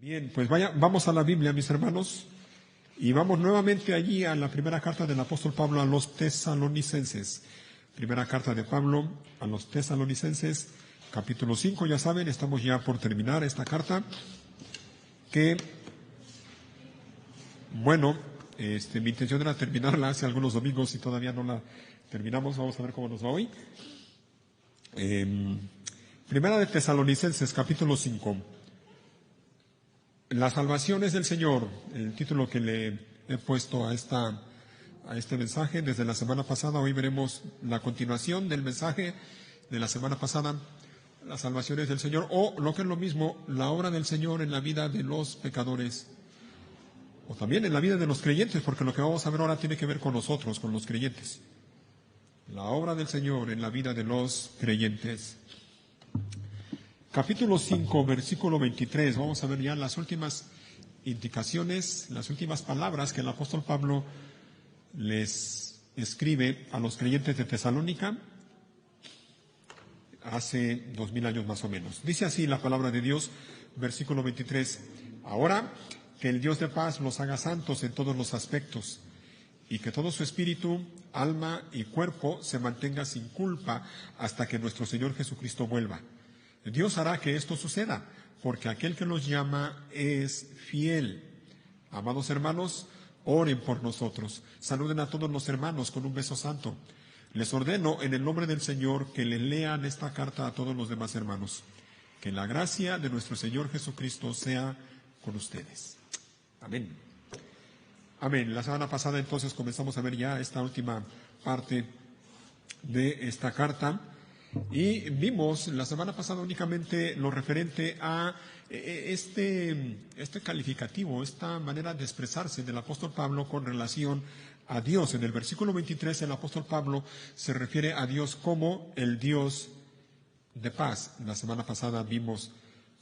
Bien, pues vamos a la Biblia, mis hermanos, y vamos nuevamente allí a la primera carta del apóstol Pablo a los tesalonicenses. Primera carta de Pablo a los tesalonicenses, capítulo 5, ya saben, estamos ya por terminar esta carta, que, bueno, mi intención era terminarla hace algunos domingos y todavía no la terminamos, vamos a ver cómo nos va hoy. Primera de Tesalonicenses, capítulo 5. La salvación es del Señor, el título que le he puesto a este mensaje desde la semana pasada. Hoy veremos la continuación del mensaje de la semana pasada. La salvación es del Señor, o lo que es lo mismo, la obra del Señor en la vida de los pecadores, o también en la vida de los creyentes, porque lo que vamos a ver ahora tiene que ver con nosotros, con los creyentes. La obra del Señor en la vida de los creyentes. Capítulo 5, versículo 23. Vamos a ver ya las últimas indicaciones, las últimas palabras que el apóstol Pablo les escribe a los creyentes de Tesalónica hace 2000 años más o menos. Dice así la palabra de Dios, versículo 23. Ahora que el Dios de paz los haga santos en todos los aspectos, y que todo su espíritu, alma y cuerpo se mantenga sin culpa hasta que nuestro Señor Jesucristo vuelva. Dios hará que esto suceda, porque aquel que los llama es fiel. Amados hermanos, oren por nosotros. Saluden a todos los hermanos con un beso santo. Les ordeno en el nombre del Señor que le lean esta carta a todos los demás hermanos. Que la gracia de nuestro Señor Jesucristo sea con ustedes. Amén. Amén. La semana pasada entonces comenzamos a ver ya esta última parte de esta carta. Y vimos la semana pasada únicamente lo referente a este calificativo, esta manera de expresarse del apóstol Pablo con relación a Dios. En el versículo 23 el apóstol Pablo se refiere a Dios como el Dios de paz. La semana pasada vimos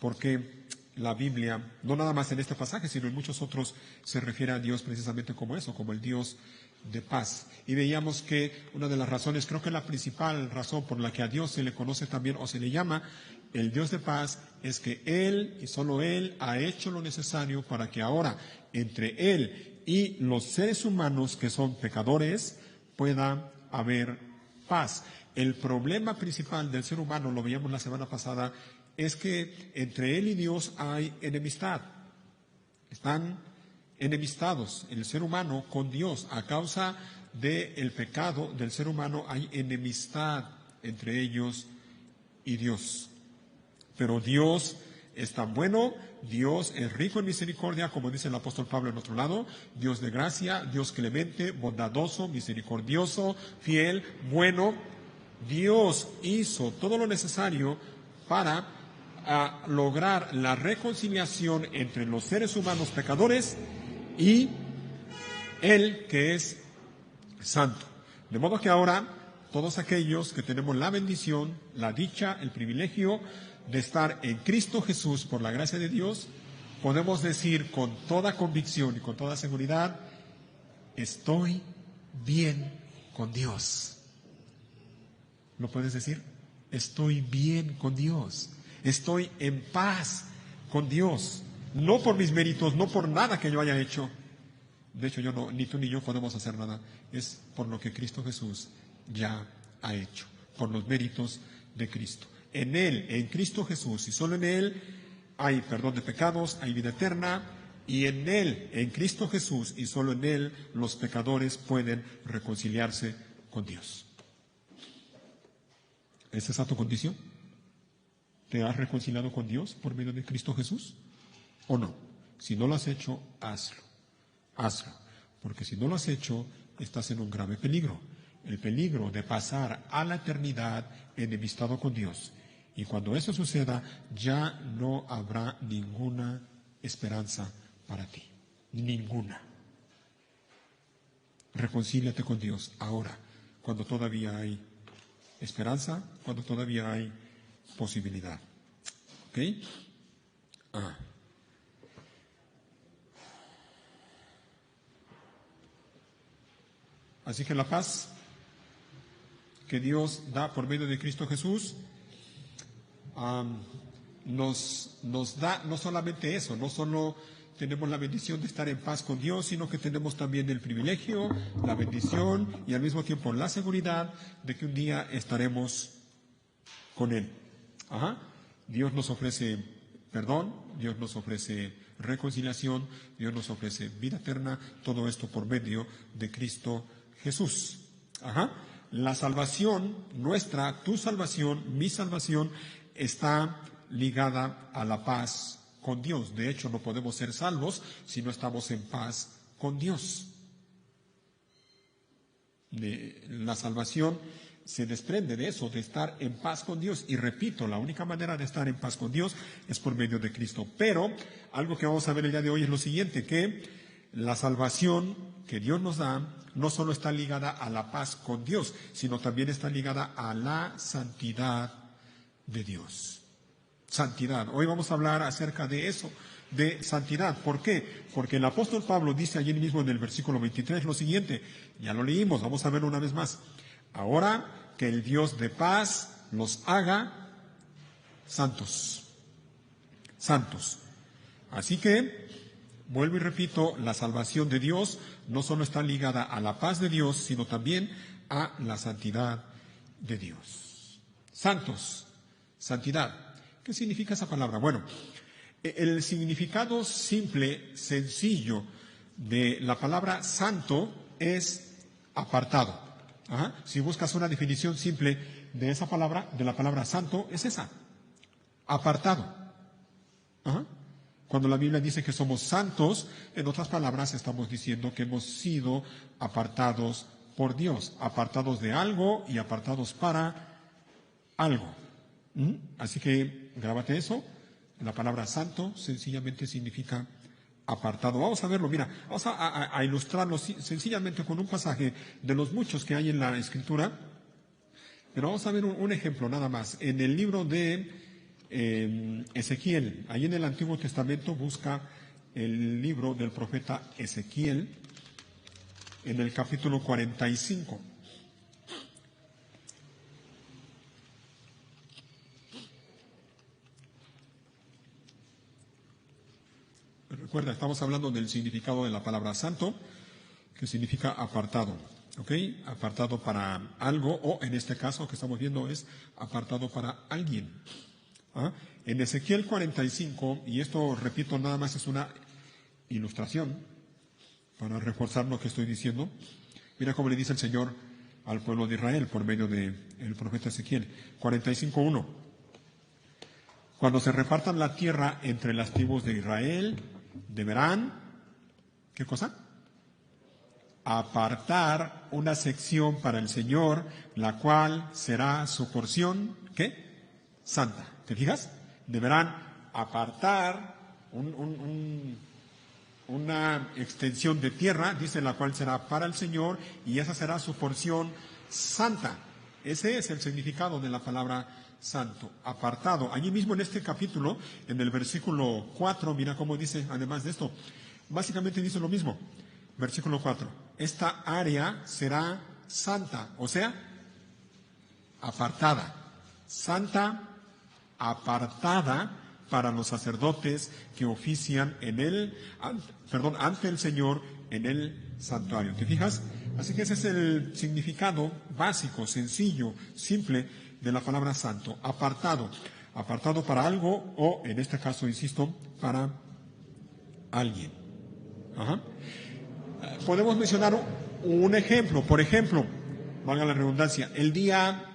por qué la Biblia, no nada más en este pasaje, sino en muchos otros, se refiere a Dios precisamente como eso, como el Dios de paz. Y veíamos que una de las razones, creo que la principal razón por la que a Dios se le conoce también o se le llama el Dios de paz, es que Él y solo Él ha hecho lo necesario para que ahora entre Él y los seres humanos que son pecadores pueda haber paz. El problema principal del ser humano, lo veíamos la semana pasada, es que entre Él y Dios hay enemistad. Están enemistados el ser humano con Dios. A causa del pecado del ser humano hay enemistad entre ellos y Dios. Pero Dios es tan bueno, Dios es rico en misericordia, como dice el apóstol Pablo en otro lado, Dios de gracia, Dios clemente, bondadoso, misericordioso, fiel, bueno. Dios hizo todo lo necesario para lograr la reconciliación entre los seres humanos pecadores y Él que es santo. De modo que ahora todos aquellos que tenemos la bendición, la dicha, el privilegio de estar en Cristo Jesús por la gracia de Dios, podemos decir con toda convicción y con toda seguridad: estoy bien con Dios. ¿Lo puedes decir? Estoy bien con Dios. Estoy en paz con Dios. No por mis méritos, no por nada que yo haya hecho. De hecho, ni tú ni yo podemos hacer nada. Es por lo que Cristo Jesús ya ha hecho, por los méritos de Cristo. En Él, en Cristo Jesús, y solo en Él, hay perdón de pecados, hay vida eterna, y en Él, en Cristo Jesús, y solo en Él, los pecadores pueden reconciliarse con Dios. ¿Es esa tu condición? ¿Te has reconciliado con Dios por medio de Cristo Jesús? ¿O no? Si no lo has hecho, hazlo. Hazlo. Porque si no lo has hecho, estás en un grave peligro. El peligro de pasar a la eternidad enemistado con Dios. Y cuando eso suceda, ya no habrá ninguna esperanza para ti. Ninguna. Reconcíliate con Dios ahora, cuando todavía hay esperanza, cuando todavía hay posibilidad. ¿Ok? Así que la paz que Dios da por medio de Cristo Jesús nos da no solamente eso, no solo tenemos la bendición de estar en paz con Dios, sino que tenemos también el privilegio, la bendición y al mismo tiempo la seguridad de que un día estaremos con Él. Ajá. Dios nos ofrece perdón, Dios nos ofrece reconciliación, Dios nos ofrece vida eterna, todo esto por medio de Cristo Jesús. Ajá. La salvación nuestra, tu salvación, mi salvación, está ligada a la paz con Dios. De hecho, no podemos ser salvos si no estamos en paz con Dios. La salvación se desprende de eso, de estar en paz con Dios. Y repito, la única manera de estar en paz con Dios es por medio de Cristo. Pero algo que vamos a ver el día de hoy es lo siguiente, que la salvación que Dios nos da no solo está ligada a la paz con Dios, sino también está ligada a la santidad de Dios. Santidad. Hoy vamos a hablar acerca de eso, de santidad. ¿Por qué? Porque el apóstol Pablo dice allí mismo en el versículo 23 lo siguiente, ya lo leímos, vamos a verlo una vez más. Ahora que el Dios de paz los haga santos. Santos. Así que, vuelvo y repito, la salvación de Dios no solo está ligada a la paz de Dios, sino también a la santidad de Dios. Santos. Santidad. ¿Qué significa esa palabra? Bueno, el significado simple, sencillo de la palabra santo es apartado. Ajá. Si buscas una definición simple de esa palabra, de la palabra santo, es esa. Apartado. Ajá. Cuando la Biblia dice que somos santos, en otras palabras estamos diciendo que hemos sido apartados por Dios, apartados de algo y apartados para algo. Así que grábate eso. La palabra santo sencillamente significa apartado. Vamos a verlo, mira, vamos a ilustrarlo sencillamente con un pasaje de los muchos que hay en la Escritura. Pero vamos a ver un ejemplo nada más. En el libro de Ezequiel, ahí en el Antiguo Testamento, busca el libro del profeta Ezequiel en el capítulo 45. Recuerda, estamos hablando del significado de la palabra santo, que significa apartado, ¿ok? Apartado para algo, o en este caso que estamos viendo es apartado para alguien. ¿Ah? En Ezequiel 45, y esto, repito, nada más es una ilustración para reforzar lo que estoy diciendo. Mira cómo le dice el Señor al pueblo de Israel por medio del profeta Ezequiel. 45:1. Cuando se repartan la tierra entre las tribus de Israel, deberán, ¿qué cosa? Apartar una sección para el Señor, la cual será su porción, ¿qué? Santa. ¿Te fijas? Deberán apartar una extensión de tierra, dice, la cual será para el Señor, y esa será su porción santa. Ese es el significado de la palabra santo, apartado. Allí mismo en este capítulo, en el versículo 4, mira cómo dice, además de esto, básicamente dice lo mismo. Versículo 4, esta área será santa, o sea, apartada. Santa, apartada para los sacerdotes que ofician en ante el Señor en el santuario. ¿Te fijas? Así que ese es el significado básico, sencillo, simple de la palabra santo. Apartado. Apartado para algo o, en este caso, insisto, para alguien. Ajá. Podemos mencionar un ejemplo. Por ejemplo, valga la redundancia, el día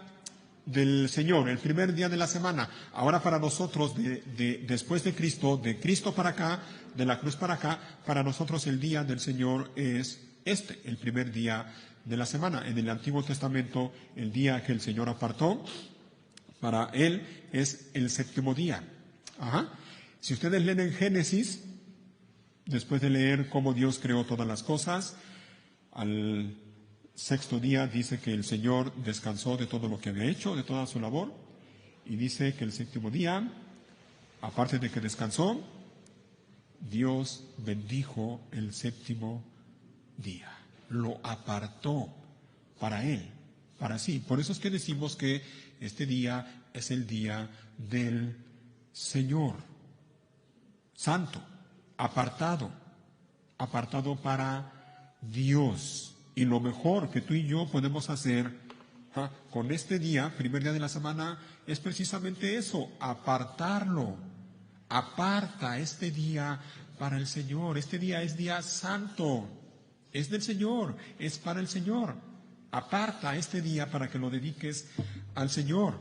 del Señor, el primer día de la semana. Ahora para nosotros, después de Cristo para acá, de la cruz para acá, para nosotros el día del Señor es el primer día de la semana. En el Antiguo Testamento, el día que el Señor apartó para Él es el séptimo día. Ajá. Si ustedes leen en Génesis, después de leer cómo Dios creó todas las cosas, al sexto día dice que el Señor descansó de todo lo que había hecho, de toda su labor, y dice que el séptimo día, aparte de que descansó, Dios bendijo el séptimo día, lo apartó para Él, para sí. Por eso es que decimos que este día es el día del Señor, santo, apartado para Dios. Y lo mejor que tú y yo podemos hacer con este día, primer día de la semana, es precisamente eso, apartarlo. Aparta este día para el Señor. Este día es día santo, es del Señor, es para el Señor. Aparta este día para que lo dediques al Señor.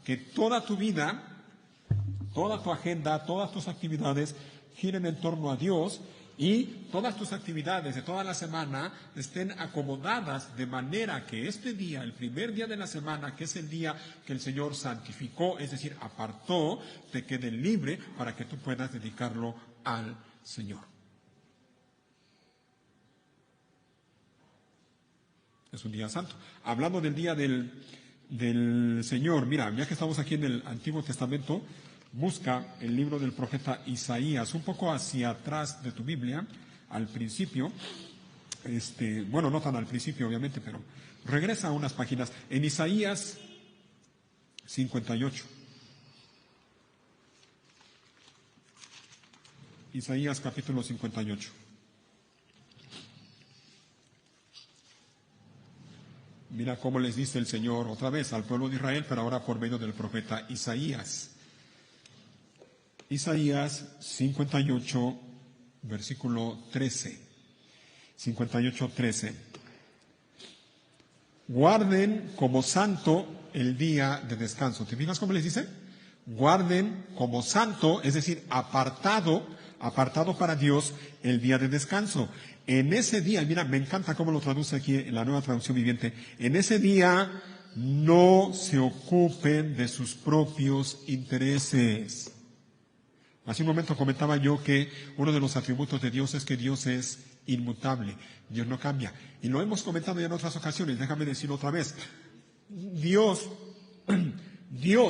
Que toda tu vida, toda tu agenda, todas tus actividades giren en torno a Dios y todas tus actividades de toda la semana estén acomodadas de manera que este día, el primer día de la semana, que es el día que el Señor santificó, es decir, apartó, te quede libre para que tú puedas dedicarlo al Señor. Es un día santo. Hablando del día del Señor, mira, ya que estamos aquí en el Antiguo Testamento, busca el libro del profeta Isaías, un poco hacia atrás de tu Biblia, al principio, bueno, no tan al principio obviamente, pero regresa a unas páginas, en Isaías 58. Isaías capítulo 58. Mira cómo les dice el Señor otra vez al pueblo de Israel, pero ahora por medio del profeta Isaías. Isaías 58, versículo 13. 58, 13. Guarden como santo el día de descanso. ¿Te fijas cómo les dice? Guarden como santo, es decir, apartado para Dios el día de descanso. En ese día, mira, me encanta cómo lo traduce aquí en la Nueva Traducción Viviente. En ese día no se ocupen de sus propios intereses. Hace un momento comentaba yo que uno de los atributos de Dios es que Dios es inmutable, Dios no cambia. Y lo hemos comentado ya en otras ocasiones, déjame decirlo otra vez. Dios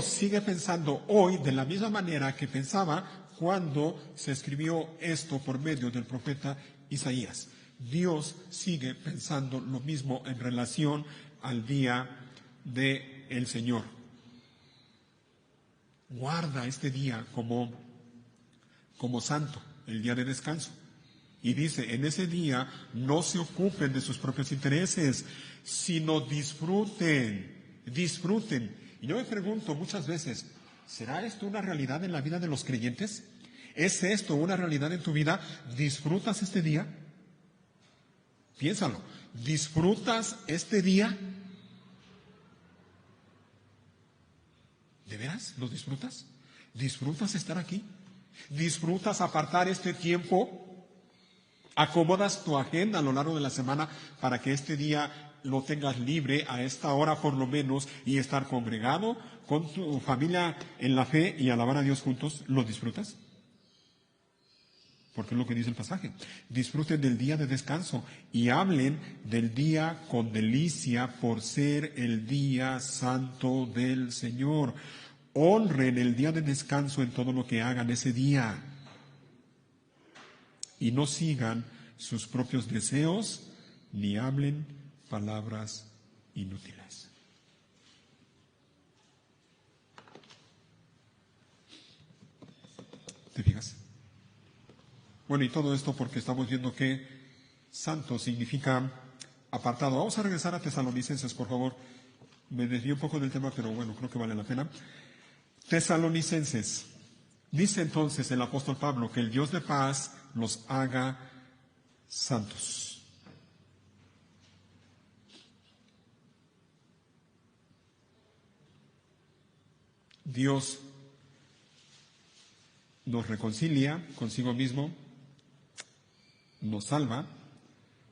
sigue pensando hoy de la misma manera que pensaba cuando se escribió esto por medio del profeta Isaías. Dios sigue pensando lo mismo en relación al día del Señor. Guarda este día como santo, el día de descanso. Y dice, en ese día no se ocupen de sus propios intereses, sino disfruten. Y yo me pregunto muchas veces, ¿será esto una realidad en la vida de los creyentes? ¿Es esto una realidad en tu vida? ¿Disfrutas este día? Piénsalo, ¿disfrutas este día? ¿De veras? ¿Lo disfrutas? ¿Disfrutas estar aquí? ¿Disfrutas apartar este tiempo? ¿Acomodas tu agenda a lo largo de la semana para que este día lo tengas libre a esta hora por lo menos y estar congregado con tu familia en la fe y alabar a Dios juntos? ¿Lo disfrutas? Porque es lo que dice el pasaje. Disfruten del día de descanso y hablen del día con delicia por ser el día santo del Señor. Honren el día de descanso en todo lo que hagan ese día. Y no sigan sus propios deseos ni hablen palabras inútiles. ¿Te fijas? Bueno, y todo esto porque estamos viendo que santo significa apartado. Vamos a regresar a Tesalonicenses, por favor. Me desvío un poco del tema, pero bueno, creo que vale la pena. Tesalonicenses. Dice entonces el apóstol Pablo que el Dios de paz los haga santos. Dios nos reconcilia consigo mismo, nos salva,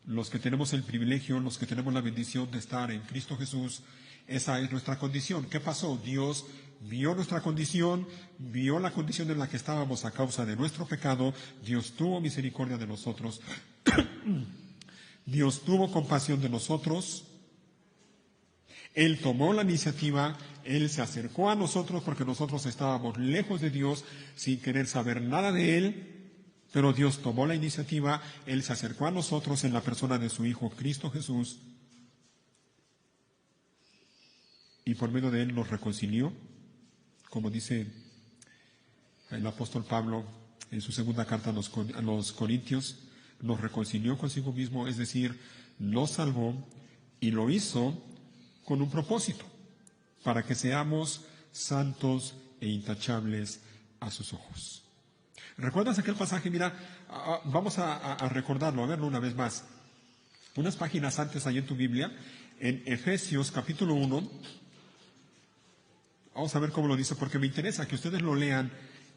los que tenemos el privilegio, los que tenemos la bendición de estar en Cristo Jesús, esa es nuestra condición. ¿Qué pasó? Dios vio nuestra condición, vio la condición en la que estábamos a causa de nuestro pecado, Dios tuvo misericordia de nosotros, Dios tuvo compasión de nosotros, Él tomó la iniciativa, Él se acercó a nosotros porque nosotros estábamos lejos de Dios sin querer saber nada de Él, pero Dios tomó la iniciativa, Él se acercó a nosotros en la persona de su Hijo Cristo Jesús y por medio de Él nos reconcilió, como dice El apóstol Pablo, en su segunda carta a los Corintios, nos reconcilió consigo mismo, es decir, nos salvó y lo hizo con un propósito, para que seamos santos e intachables a sus ojos. ¿Recuerdas aquel pasaje? Mira, vamos a recordarlo, a verlo una vez más. Unas páginas antes ahí en tu Biblia, en Efesios capítulo 1, vamos a ver cómo lo dice, porque me interesa que ustedes lo lean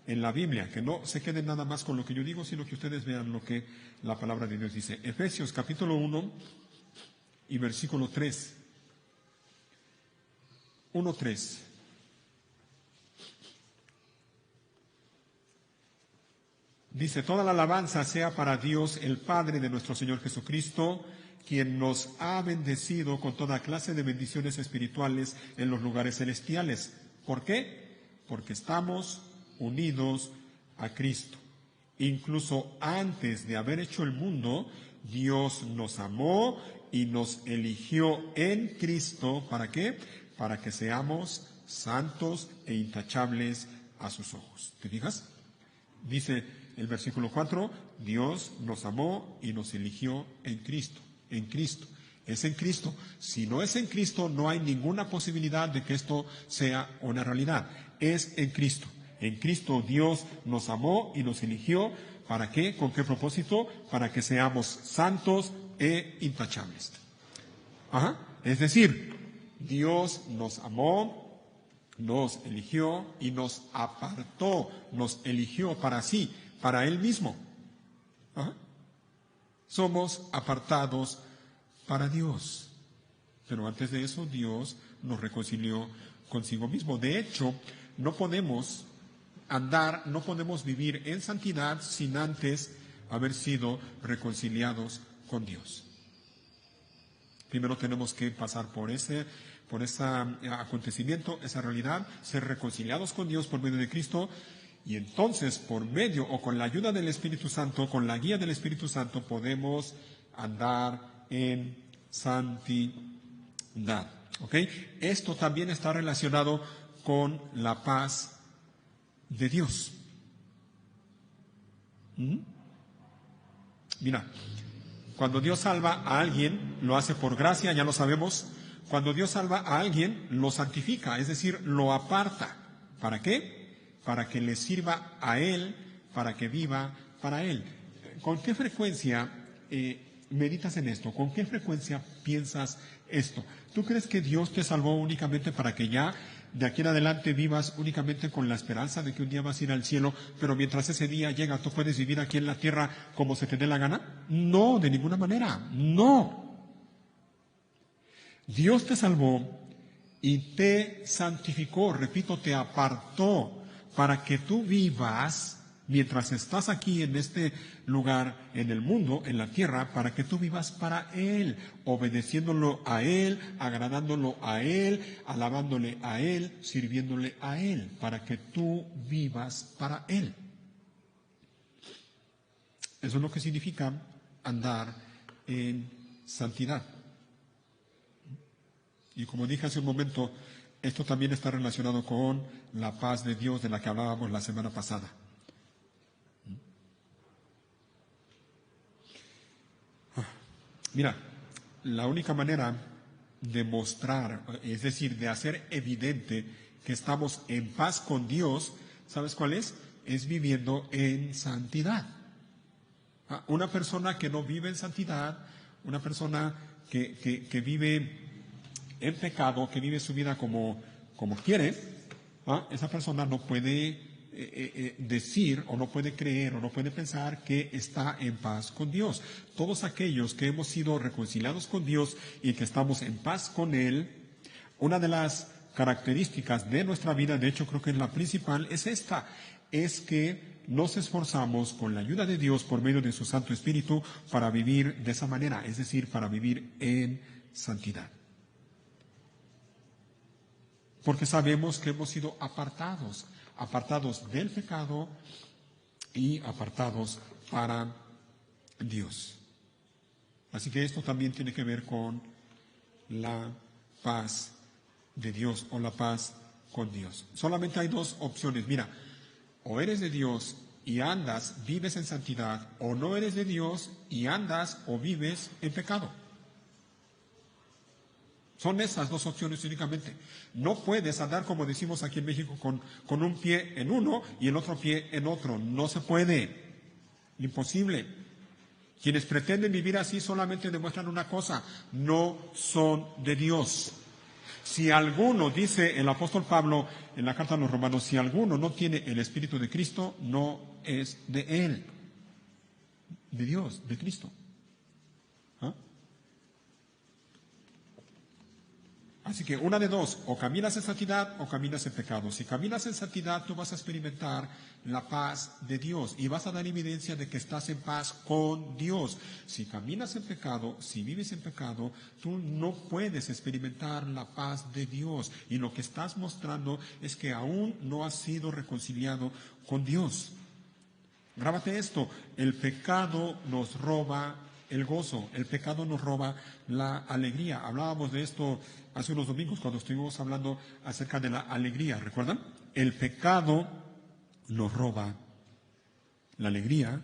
en la Biblia, que no se queden nada más con lo que yo digo, sino que ustedes vean lo que la palabra de Dios dice. Efesios capítulo 1 y versículo 3. 1:3. Dice, toda la alabanza sea para Dios, el Padre de nuestro Señor Jesucristo, quien nos ha bendecido con toda clase de bendiciones espirituales en los lugares celestiales. ¿Por qué? Porque estamos unidos a Cristo. Incluso antes de haber hecho el mundo, Dios nos amó y nos eligió en Cristo. ¿Para qué? Para que seamos santos e intachables a sus ojos. ¿Te fijas? Dice el versículo 4, Dios nos amó y nos eligió en Cristo. En Cristo. Es en Cristo. Si no es en Cristo, no hay ninguna posibilidad de que esto sea una realidad. Es en Cristo. En Cristo Dios nos amó y nos eligió. ¿Para qué? ¿Con qué propósito? Para que seamos santos e intachables. Es decir, Dios nos amó, nos eligió y nos apartó, nos eligió para sí, para Él mismo. Somos apartados para Dios. Pero antes de eso, Dios nos reconcilió consigo mismo. De hecho, no podemos vivir en santidad sin antes haber sido reconciliados con Dios. Primero tenemos que pasar por ese acontecimiento, esa realidad, ser reconciliados con Dios por medio de Cristo, y entonces por medio o con la ayuda del Espíritu Santo, con la guía del Espíritu Santo, podemos andar en santidad. ¿Ok? Esto también está relacionado con la paz de Dios. Mira, cuando Dios salva a alguien, lo hace por gracia, ya lo sabemos. Cuando Dios salva a alguien, lo santifica, es decir, lo aparta. ¿Para qué? Para que le sirva a Él, para que viva para Él. ¿Con qué frecuencia meditas en esto? ¿Con qué frecuencia piensas esto? ¿Tú crees que Dios te salvó únicamente para que ya de aquí en adelante vivas únicamente con la esperanza de que un día vas a ir al cielo, pero mientras ese día llega tú puedes vivir aquí en la tierra como se te dé la gana? No, de ninguna manera, no. Dios te salvó y te santificó, repito, te apartó para que tú vivas, mientras estás aquí en este lugar, en el mundo, en la tierra, para que tú vivas para Él, obedeciéndolo a Él, agradándolo a Él, alabándole a Él, sirviéndole a Él, para que tú vivas para Él. Eso es lo que significa andar en santidad. Y como dije hace un momento, esto también está relacionado con la paz de Dios de la que hablábamos la semana pasada. Mira, la única manera de mostrar, es decir, de hacer evidente que estamos en paz con Dios, ¿sabes cuál es? Es viviendo en santidad. Una persona que no vive en santidad, una persona que vive en pecado, que vive su vida como quiere, esa persona no puede decir o no puede creer o no puede pensar que está en paz con Dios. Todos aquellos que hemos sido reconciliados con Dios y que estamos en paz con Él, una de las características de nuestra vida, de hecho creo que es la principal, es esta, es que nos esforzamos con la ayuda de Dios por medio de su Santo Espíritu para vivir de esa manera, es decir, para vivir en santidad. Porque sabemos que hemos sido apartados del pecado y apartados para Dios. Así que esto también tiene que ver con la paz de Dios o la paz con Dios. Solamente hay dos opciones. Mira, o eres de Dios y andas, vives en santidad, o no eres de Dios y andas o vives en pecado. Son esas dos opciones únicamente. No puedes andar, como decimos aquí en México, con un pie en uno y el otro pie en otro. No se puede. Imposible. Quienes pretenden vivir así solamente demuestran una cosa: no son de Dios. Si alguno, dice el apóstol Pablo en la carta a los Romanos, si alguno no tiene el Espíritu de Cristo, no es de Él, de Dios, de Cristo. ¿Ah? Así que una de dos: o caminas en santidad o caminas en pecado. Si caminas en santidad, tú vas a experimentar la paz de Dios y vas a dar evidencia de que estás en paz con Dios. Si caminas en pecado, si vives en pecado, tú no puedes experimentar la paz de Dios, y lo que estás mostrando es que aún no has sido reconciliado con Dios. Grábate esto: el pecado nos roba el gozo, el pecado nos roba la alegría. Hablábamos de esto hace unos domingos cuando estuvimos hablando acerca de la alegría, ¿recuerdan? El pecado nos roba la alegría,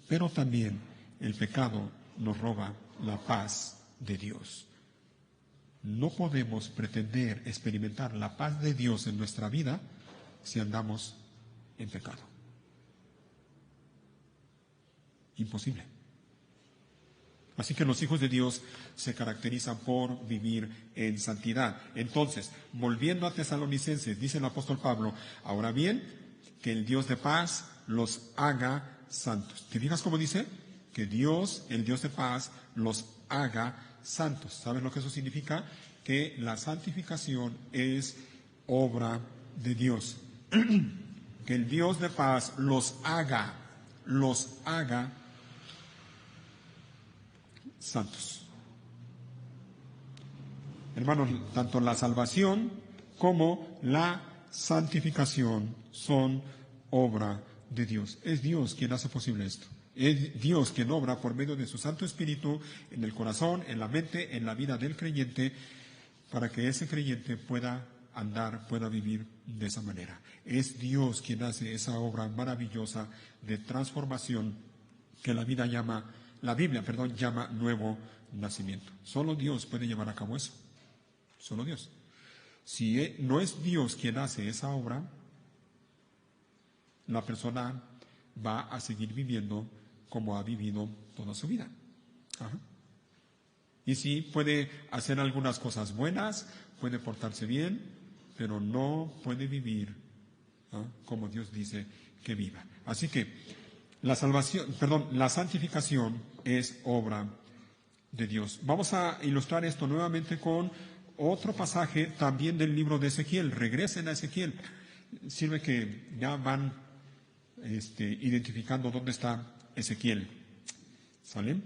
pero también el pecado nos roba la paz de Dios. No podemos pretender experimentar la paz de Dios en nuestra vida si andamos en pecado. Imposible. Así que los hijos de Dios se caracterizan por vivir en santidad. Entonces, volviendo a Tesalonicenses, dice el apóstol Pablo: ahora bien, que el Dios de paz los haga santos. ¿Te fijas cómo dice? Que Dios, el Dios de paz, los haga santos. ¿Sabes lo que eso significa? Que la santificación es obra de Dios. Que el Dios de paz los haga santos. Hermanos, tanto la salvación como la santificación son obra de Dios. Es Dios quien hace posible esto. Es Dios quien obra por medio de su Santo Espíritu en el corazón, en la mente, en la vida del creyente, para que ese creyente pueda andar, pueda vivir de esa manera. Es Dios quien hace esa obra maravillosa de transformación que la Biblia llama nuevo nacimiento. Solo Dios puede llevar a cabo eso. Solo Dios. Si no es Dios quien hace esa obra, la persona va a seguir viviendo como ha vivido toda su vida. Ajá. Y sí, puede hacer algunas cosas buenas, puede portarse bien, pero no puede vivir como Dios dice que viva. Así que la santificación es obra de Dios. Vamos a ilustrar esto nuevamente con otro pasaje también del libro de Ezequiel. Regresen a Ezequiel. Sirve que ya van identificando dónde está Ezequiel. ¿Sale?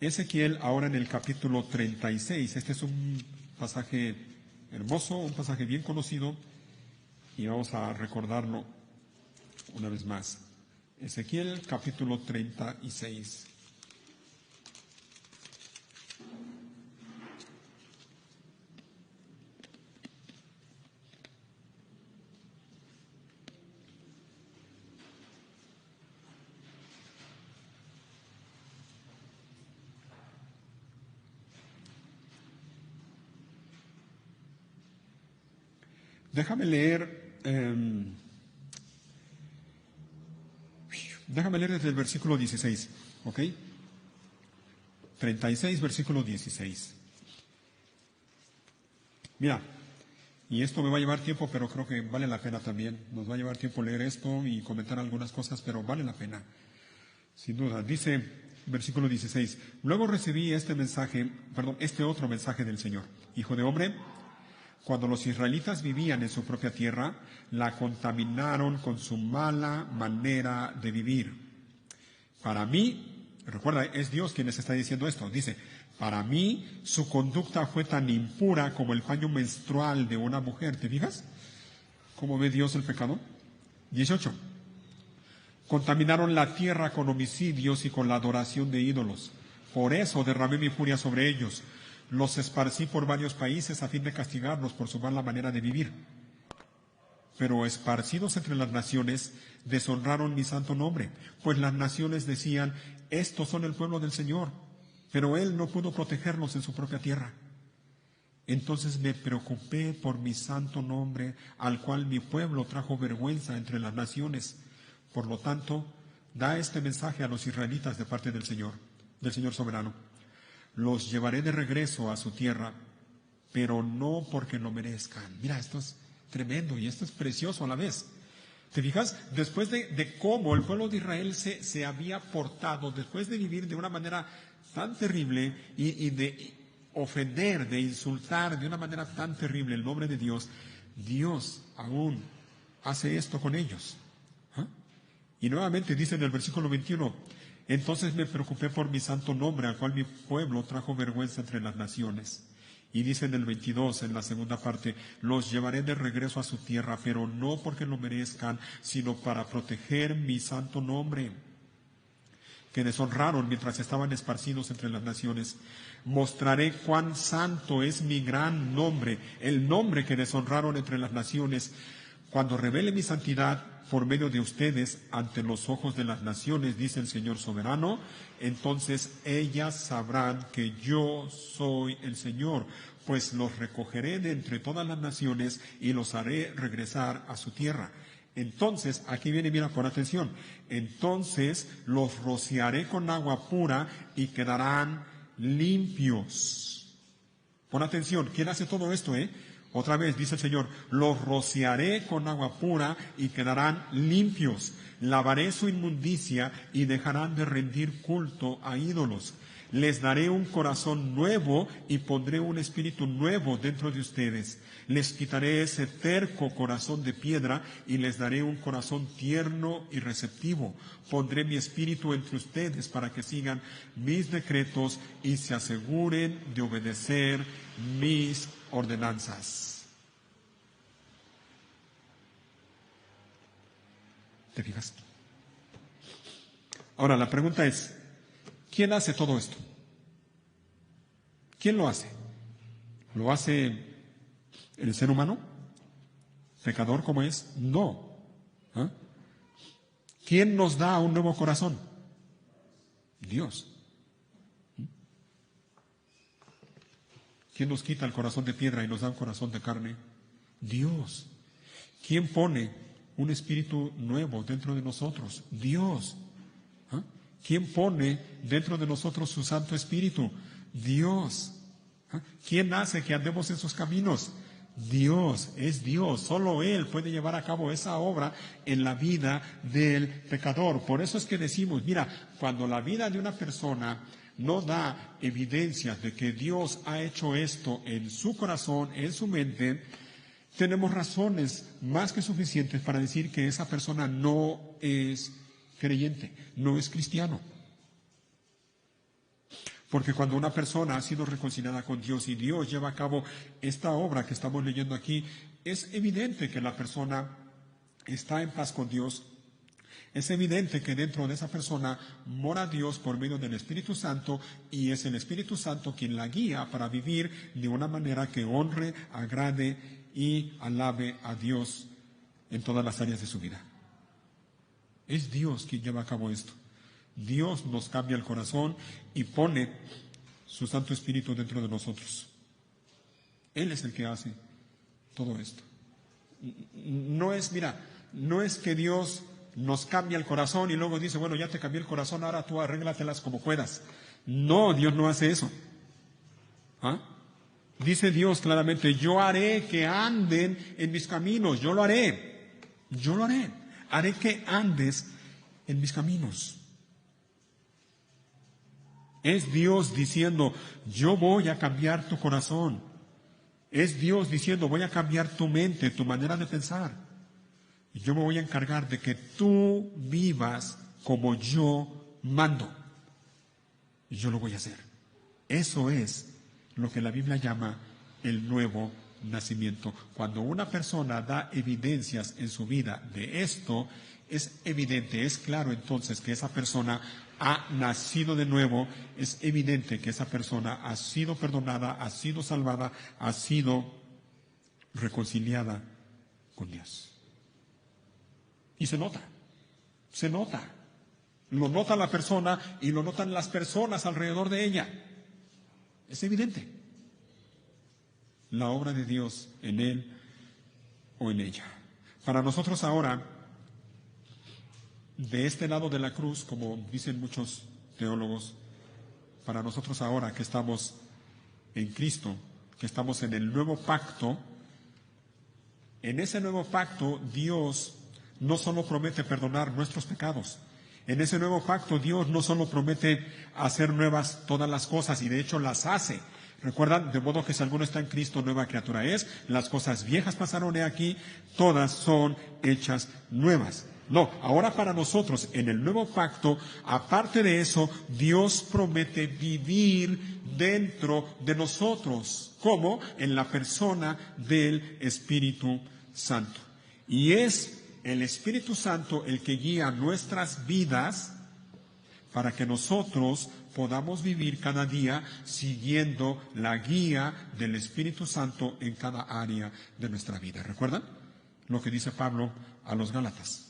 Ezequiel ahora en el capítulo 36. Este es un pasaje hermoso, un pasaje bien conocido, y vamos a recordarlo una vez más. Ezequiel capítulo 36. Déjame leer desde el versículo 16, ¿ok? 36, versículo 16. Mira, y esto me va a llevar tiempo, pero creo que vale la pena también. Nos va a llevar tiempo leer esto y comentar algunas cosas, pero vale la pena, sin duda. Dice, versículo 16, luego recibí este otro mensaje del Señor. Hijo de hombre, cuando los israelitas vivían en su propia tierra, la contaminaron con su mala manera de vivir. Para mí, recuerda, es Dios quien les está diciendo esto. Dice, para mí su conducta fue tan impura como el paño menstrual de una mujer. ¿Te fijas cómo ve Dios el pecado? 18. Contaminaron la tierra con homicidios y con la adoración de ídolos. Por eso derramé mi furia sobre ellos. Los esparcí por varios países a fin de castigarlos por su mala manera de vivir. pero esparcidos entre las naciones, deshonraron mi santo nombre, pues las naciones decían, estos son el pueblo del Señor, pero Él no pudo protegerlos en su propia tierra. Entonces me preocupé por mi santo nombre, al cual mi pueblo trajo vergüenza entre las naciones. Por lo tanto, da este mensaje a los israelitas de parte del Señor soberano. Los llevaré de regreso a su tierra, pero no porque lo merezcan. Mira, esto es tremendo y esto es precioso a la vez. ¿Te fijas? Después de cómo el pueblo de Israel se había portado, después de vivir de una manera tan terrible y de ofender, de insultar de una manera tan terrible el nombre de Dios, Dios aún hace esto con ellos. ¿Ah? Y nuevamente dice en el versículo 21, entonces me preocupé por mi santo nombre, al cual mi pueblo trajo vergüenza entre las naciones. Y dice en el 22, en la segunda parte, los llevaré de regreso a su tierra, pero no porque lo merezcan, sino para proteger mi santo nombre, que deshonraron mientras estaban esparcidos entre las naciones. Mostraré cuán santo es mi gran nombre, el nombre que deshonraron entre las naciones, cuando revele mi santidad por medio de ustedes ante los ojos de las naciones, dice el Señor soberano, entonces ellas sabrán que yo soy el Señor, pues los recogeré de entre todas las naciones y los haré regresar a su tierra. Entonces, aquí viene, mira, pon atención, entonces los rociaré con agua pura y quedarán limpios. Pon atención, ¿quién hace todo esto, Otra vez dice el Señor, los rociaré con agua pura y quedarán limpios. Lavaré su inmundicia y dejarán de rendir culto a ídolos. Les daré un corazón nuevo y pondré un espíritu nuevo dentro de ustedes. Les quitaré ese terco corazón de piedra y les daré un corazón tierno y receptivo. Pondré mi espíritu entre ustedes para que sigan mis decretos y se aseguren de obedecer mis ordenanzas. ¿Te fijas? Ahora la pregunta es, ¿quién hace todo esto? ¿Quién lo hace? ¿Lo hace el ser humano? ¿Pecador como es? No. ¿Ah? ¿Quién nos da un nuevo corazón? Dios. ¿Quién nos quita el corazón de piedra y nos da un corazón de carne? Dios. ¿Quién pone un espíritu nuevo dentro de nosotros? Dios. ¿Ah? ¿Quién pone dentro de nosotros su Santo Espíritu? Dios. ¿Ah? ¿Quién hace que andemos en sus caminos? Dios, es Dios. Solo Él puede llevar a cabo esa obra en la vida del pecador. Por eso es que decimos, mira, cuando la vida de una persona no da evidencias de que Dios ha hecho esto en su corazón, en su mente, tenemos razones más que suficientes para decir que esa persona no es creyente, no es cristiano. Porque cuando una persona ha sido reconciliada con Dios y Dios lleva a cabo esta obra que estamos leyendo aquí, es evidente que la persona está en paz con Dios. Es evidente que dentro de esa persona mora Dios por medio del Espíritu Santo y es el Espíritu Santo quien la guía para vivir de una manera que honre, agrade y alabe a Dios en todas las áreas de su vida. Es Dios quien lleva a cabo esto. Dios nos cambia el corazón y pone su Santo Espíritu dentro de nosotros. Él es el que hace todo esto. No es, mira, no es que Dios nos cambia el corazón y luego dice, bueno, ya te cambié el corazón, ahora tú arréglatelas como puedas. No, Dios no hace eso. ¿Ah? Dice Dios claramente, yo haré que anden en mis caminos, yo lo haré. Haré que andes en mis caminos. Es Dios diciendo, yo voy a cambiar tu corazón. Es Dios diciendo, voy a cambiar tu mente, tu manera de pensar. Y yo me voy a encargar de que tú vivas como yo mando. Y yo lo voy a hacer. Eso es lo que la Biblia llama el nuevo nacimiento. Cuando una persona da evidencias en su vida de esto, es evidente, es claro entonces que esa persona ha nacido de nuevo, es evidente que esa persona ha sido perdonada, ha sido salvada, ha sido reconciliada con Dios. Y se nota. Lo nota la persona y lo notan las personas alrededor de ella. Es evidente. La obra de Dios en él o en ella. Para nosotros ahora, de este lado de la cruz, como dicen muchos teólogos, para nosotros ahora que estamos en Cristo, que estamos en el nuevo pacto, en ese nuevo pacto Dios no solo promete perdonar nuestros pecados, en ese nuevo pacto Dios no solo promete hacer nuevas todas las cosas, y de hecho las hace. Recuerdan, de modo que si alguno está en Cristo, nueva criatura es, las cosas viejas pasaron de aquí, todas son hechas nuevas. No, ahora para nosotros, en el nuevo pacto, aparte de eso, Dios promete vivir dentro de nosotros, como en la persona del Espíritu Santo. Y es el Espíritu Santo el que guía nuestras vidas para que nosotros podamos vivir cada día siguiendo la guía del Espíritu Santo en cada área de nuestra vida. ¿Recuerdan lo que dice Pablo a los Gálatas?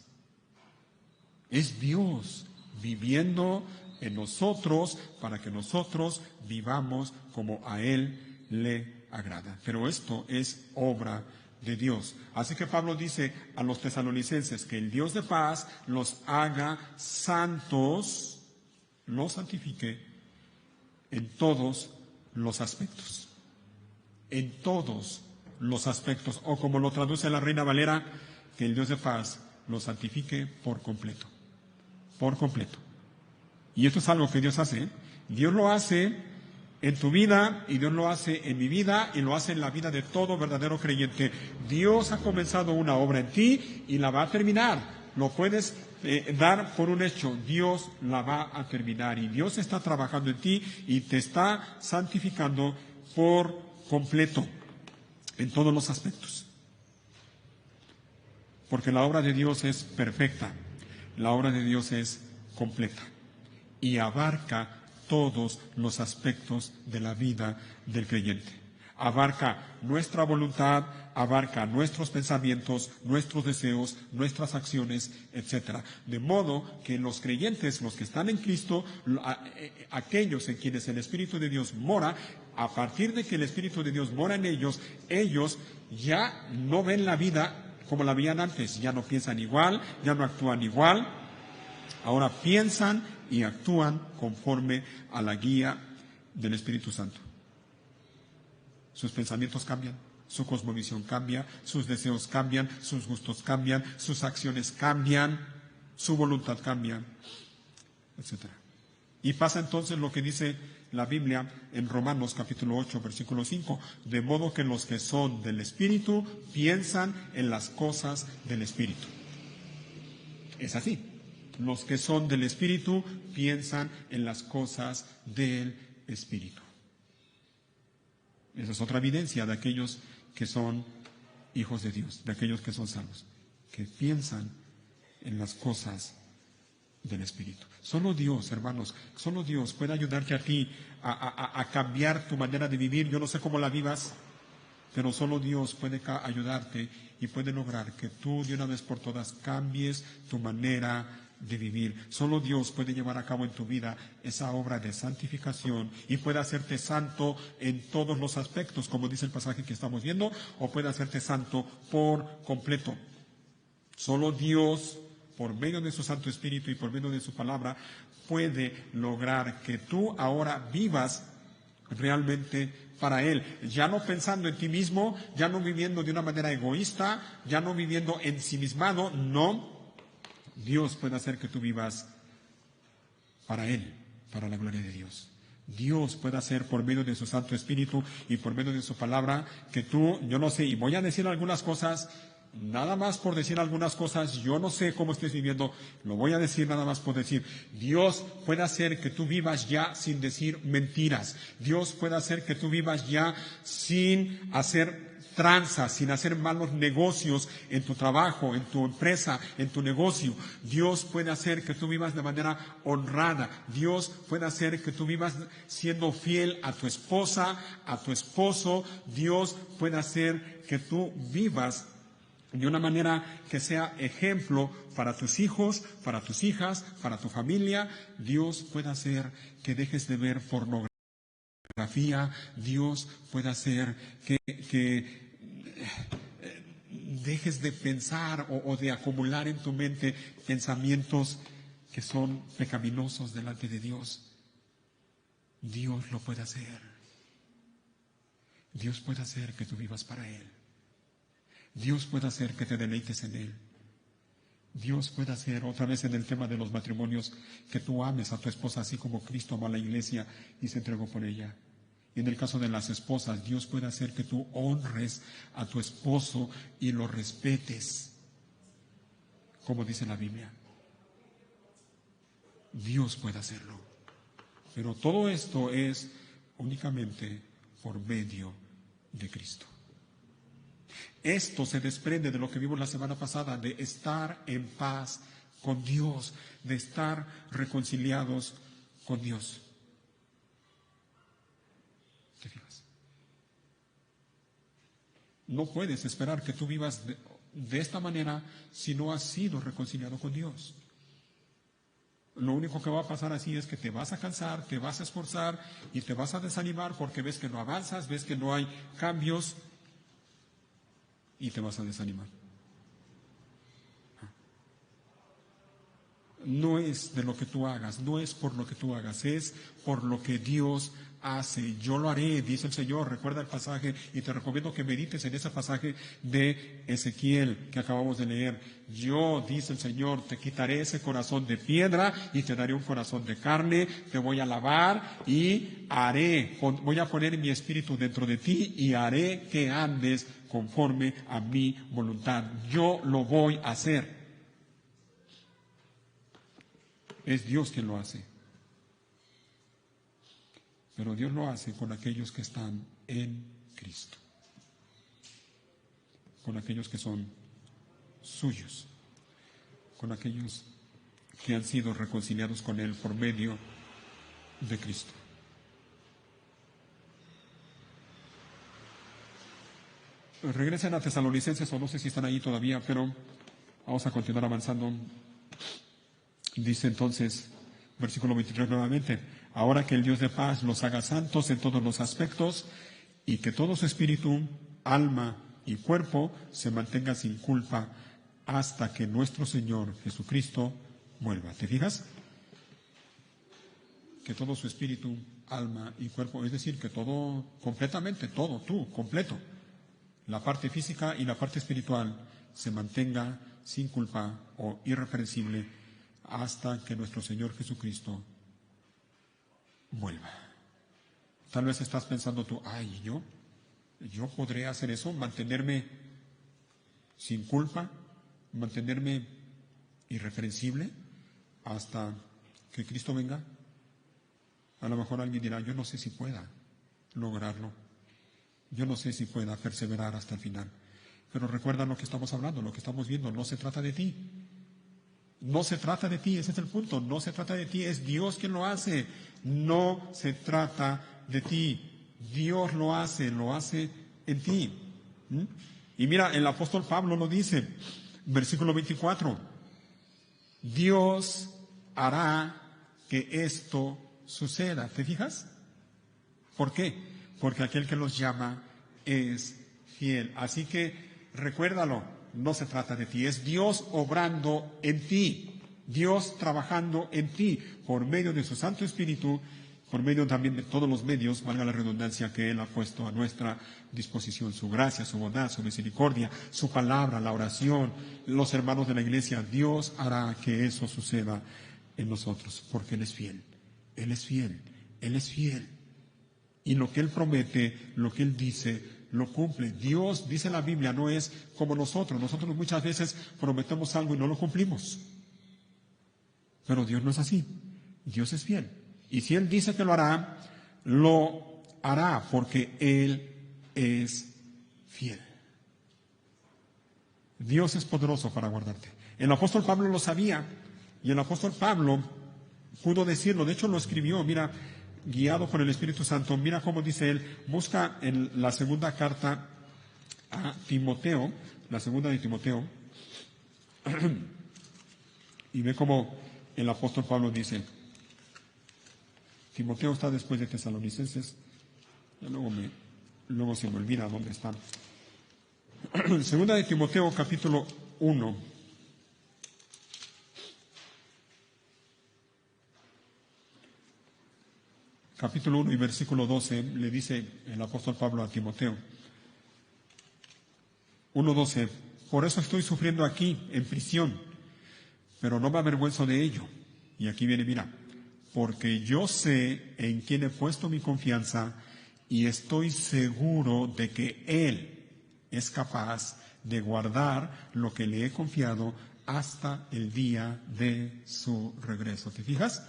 Es Dios viviendo en nosotros para que nosotros vivamos como a Él le agrada. Pero esto es obra de Dios. Así que Pablo dice a los tesalonicenses que el Dios de paz los haga santos, los santifique en todos los aspectos. En todos los aspectos. O como lo traduce la Reina Valera, que el Dios de paz los santifique por completo. Por completo. Y esto es algo que Dios hace. Dios lo hace en tu vida y Dios lo hace en mi vida y lo hace en la vida de todo verdadero creyente. Dios ha comenzado una obra en ti y la va a terminar. Lo puedes dar por un hecho. Dios la va a terminar y Dios está trabajando en ti y te está santificando por completo en todos los aspectos. Porque la obra de Dios es perfecta. La obra de Dios es completa y abarca todos los aspectos de la vida del creyente. Abarca nuestra voluntad, abarca nuestros pensamientos, nuestros deseos, nuestras acciones, etc. De modo que los creyentes, los que están en Cristo, aquellos en quienes el Espíritu de Dios mora, a partir de que el Espíritu de Dios mora en ellos, ellos ya no ven la vida como la veían antes, ya no piensan igual, ya no actúan igual, ahora piensan y actúan conforme a la guía del Espíritu Santo. Sus pensamientos cambian, su cosmovisión cambia, sus deseos cambian, sus gustos cambian, sus acciones cambian, su voluntad cambia, etc. Y pasa entonces lo que dice la Biblia en Romanos capítulo 8, versículo 5, de modo que los que son del Espíritu piensan en las cosas del Espíritu. Es así. Los que son del Espíritu piensan en las cosas del Espíritu. Esa es otra evidencia de aquellos que son hijos de Dios, de aquellos que son salvos, que piensan en las cosas del Espíritu. Solo Dios, hermanos, solo Dios puede ayudarte a ti a cambiar tu manera de vivir. Yo no sé cómo la vivas, pero solo Dios puede ayudarte y puede lograr que tú de una vez por todas cambies tu manera de vivir. Solo Dios puede llevar a cabo en tu vida esa obra de santificación y puede hacerte santo en todos los aspectos, como dice el pasaje que estamos viendo, o puede hacerte santo por completo. Solo Dios, por medio de su Santo Espíritu y por medio de su palabra, puede lograr que tú ahora vivas realmente para Él, ya no pensando en ti mismo, ya no viviendo de una manera egoísta, ya no viviendo ensimismado, no. Dios puede hacer que tú vivas para Él, para la gloria de Dios. Dios puede hacer por medio de su Santo Espíritu y por medio de su palabra que tú, yo no sé, y voy a decir algunas cosas, nada más por decir algunas cosas, yo no sé cómo estés viviendo, lo voy a decir nada más por decir. Dios puede hacer que tú vivas ya sin decir mentiras. Dios puede hacer que tú vivas ya sin hacer tranzas, sin hacer malos negocios en tu trabajo, en tu empresa, en tu negocio. Dios puede hacer que tú vivas de manera honrada. Dios puede hacer que tú vivas siendo fiel a tu esposa, a tu esposo. Dios puede hacer que tú vivas de una manera que sea ejemplo para tus hijos, para tus hijas, para tu familia. Dios puede hacer que dejes de ver pornografía. Dios puede hacer que dejes de pensar o de acumular en tu mente pensamientos que son pecaminosos delante de Dios. Dios lo puede hacer. Dios puede hacer que tú vivas para Él. Dios puede hacer que te deleites en Él. Dios puede hacer, otra vez en el tema de los matrimonios, que tú ames a tu esposa así como Cristo amó a la iglesia y se entregó por ella. Y en el caso de las esposas, Dios puede hacer que tú honres a tu esposo y lo respetes, como dice la Biblia. Dios puede hacerlo. Pero todo esto es únicamente por medio de Cristo. Esto se desprende de lo que vimos la semana pasada, de estar en paz con Dios, de estar reconciliados con Dios. ¿Te fijas? No puedes esperar que tú vivas de esta manera si no has sido reconciliado con Dios. Lo único que va a pasar así es que te vas a cansar, te vas a esforzar y te vas a desanimar porque ves que no avanzas, ves que no hay cambios y te vas a desanimar. No es de lo que tú hagas, no es por lo que tú hagas, es por lo que Dios hace. Yo lo haré, dice el Señor. Recuerda el pasaje y te recomiendo que medites en ese pasaje de Ezequiel que acabamos de leer. Yo, dice el Señor, te quitaré ese corazón de piedra y te daré un corazón de carne, te voy a lavar y voy a poner mi espíritu dentro de ti y haré que andes conforme a mi voluntad. Yo lo voy a hacer. Es Dios quien lo hace. Pero Dios lo hace con aquellos que están en Cristo. Con aquellos que son suyos. Con aquellos que han sido reconciliados con Él por medio de Cristo. Regresen a Tesalonicenses, o no sé si están ahí todavía, pero vamos a continuar avanzando. Dice entonces, versículo 23 nuevamente, ahora que el Dios de paz los haga santos en todos los aspectos y que todo su espíritu, alma y cuerpo se mantenga sin culpa hasta que nuestro Señor Jesucristo vuelva. ¿Te fijas? Que todo su espíritu, alma y cuerpo, es decir, que todo, completamente, todo, tú, completo, la parte física y la parte espiritual se mantenga sin culpa o irreprensible hasta que nuestro Señor Jesucristo vuelva. Tal vez estás pensando tú, ay, yo podré hacer eso, mantenerme sin culpa, mantenerme irreprensible hasta que Cristo venga. A lo mejor alguien dirá, yo no sé si pueda lograrlo, yo no sé si pueda perseverar hasta el final. Pero recuerda lo que estamos hablando, lo que estamos viendo, no se trata de ti. No se trata de ti, ese es el punto, no se trata de ti, es Dios quien lo hace, no se trata de ti, Dios lo hace en ti. Y mira, el apóstol Pablo lo dice, versículo 24, Dios hará que esto suceda, ¿te fijas? ¿Por qué? Porque aquel que los llama es fiel, así que recuérdalo. No se trata de ti, es Dios obrando en ti, Dios trabajando en ti por medio de su Santo Espíritu, por medio también de todos los medios, valga la redundancia, que Él ha puesto a nuestra disposición, su gracia, su bondad, su misericordia, su palabra, la oración, los hermanos de la iglesia. Dios hará que eso suceda en nosotros, porque Él es fiel, Él es fiel, Él es fiel. Y lo que Él promete, lo que Él dice, lo cumple. Dios, dice la Biblia, no es como nosotros. Nosotros muchas veces prometemos algo y no lo cumplimos. Pero Dios no es así. Dios es fiel. Y si Él dice que lo hará porque Él es fiel. Dios es poderoso para guardarte. El apóstol Pablo lo sabía y el apóstol Pablo pudo decirlo. De hecho lo escribió, mira, guiado por el Espíritu Santo. Mira cómo dice él, busca en la segunda carta a Timoteo, la segunda de Timoteo, y ve cómo el apóstol Pablo dice, Timoteo está después de Tesalonicenses, ya luego se me olvida dónde está. Segunda de Timoteo, capítulo 1. Capítulo 1 y versículo 12, le dice el apóstol Pablo a Timoteo. 1:12, por eso estoy sufriendo aquí, en prisión, pero no me avergüenzo de ello. Y aquí viene, mira, porque yo sé en quién he puesto mi confianza y estoy seguro de que Él es capaz de guardar lo que le he confiado hasta el día de su regreso. ¿Te fijas?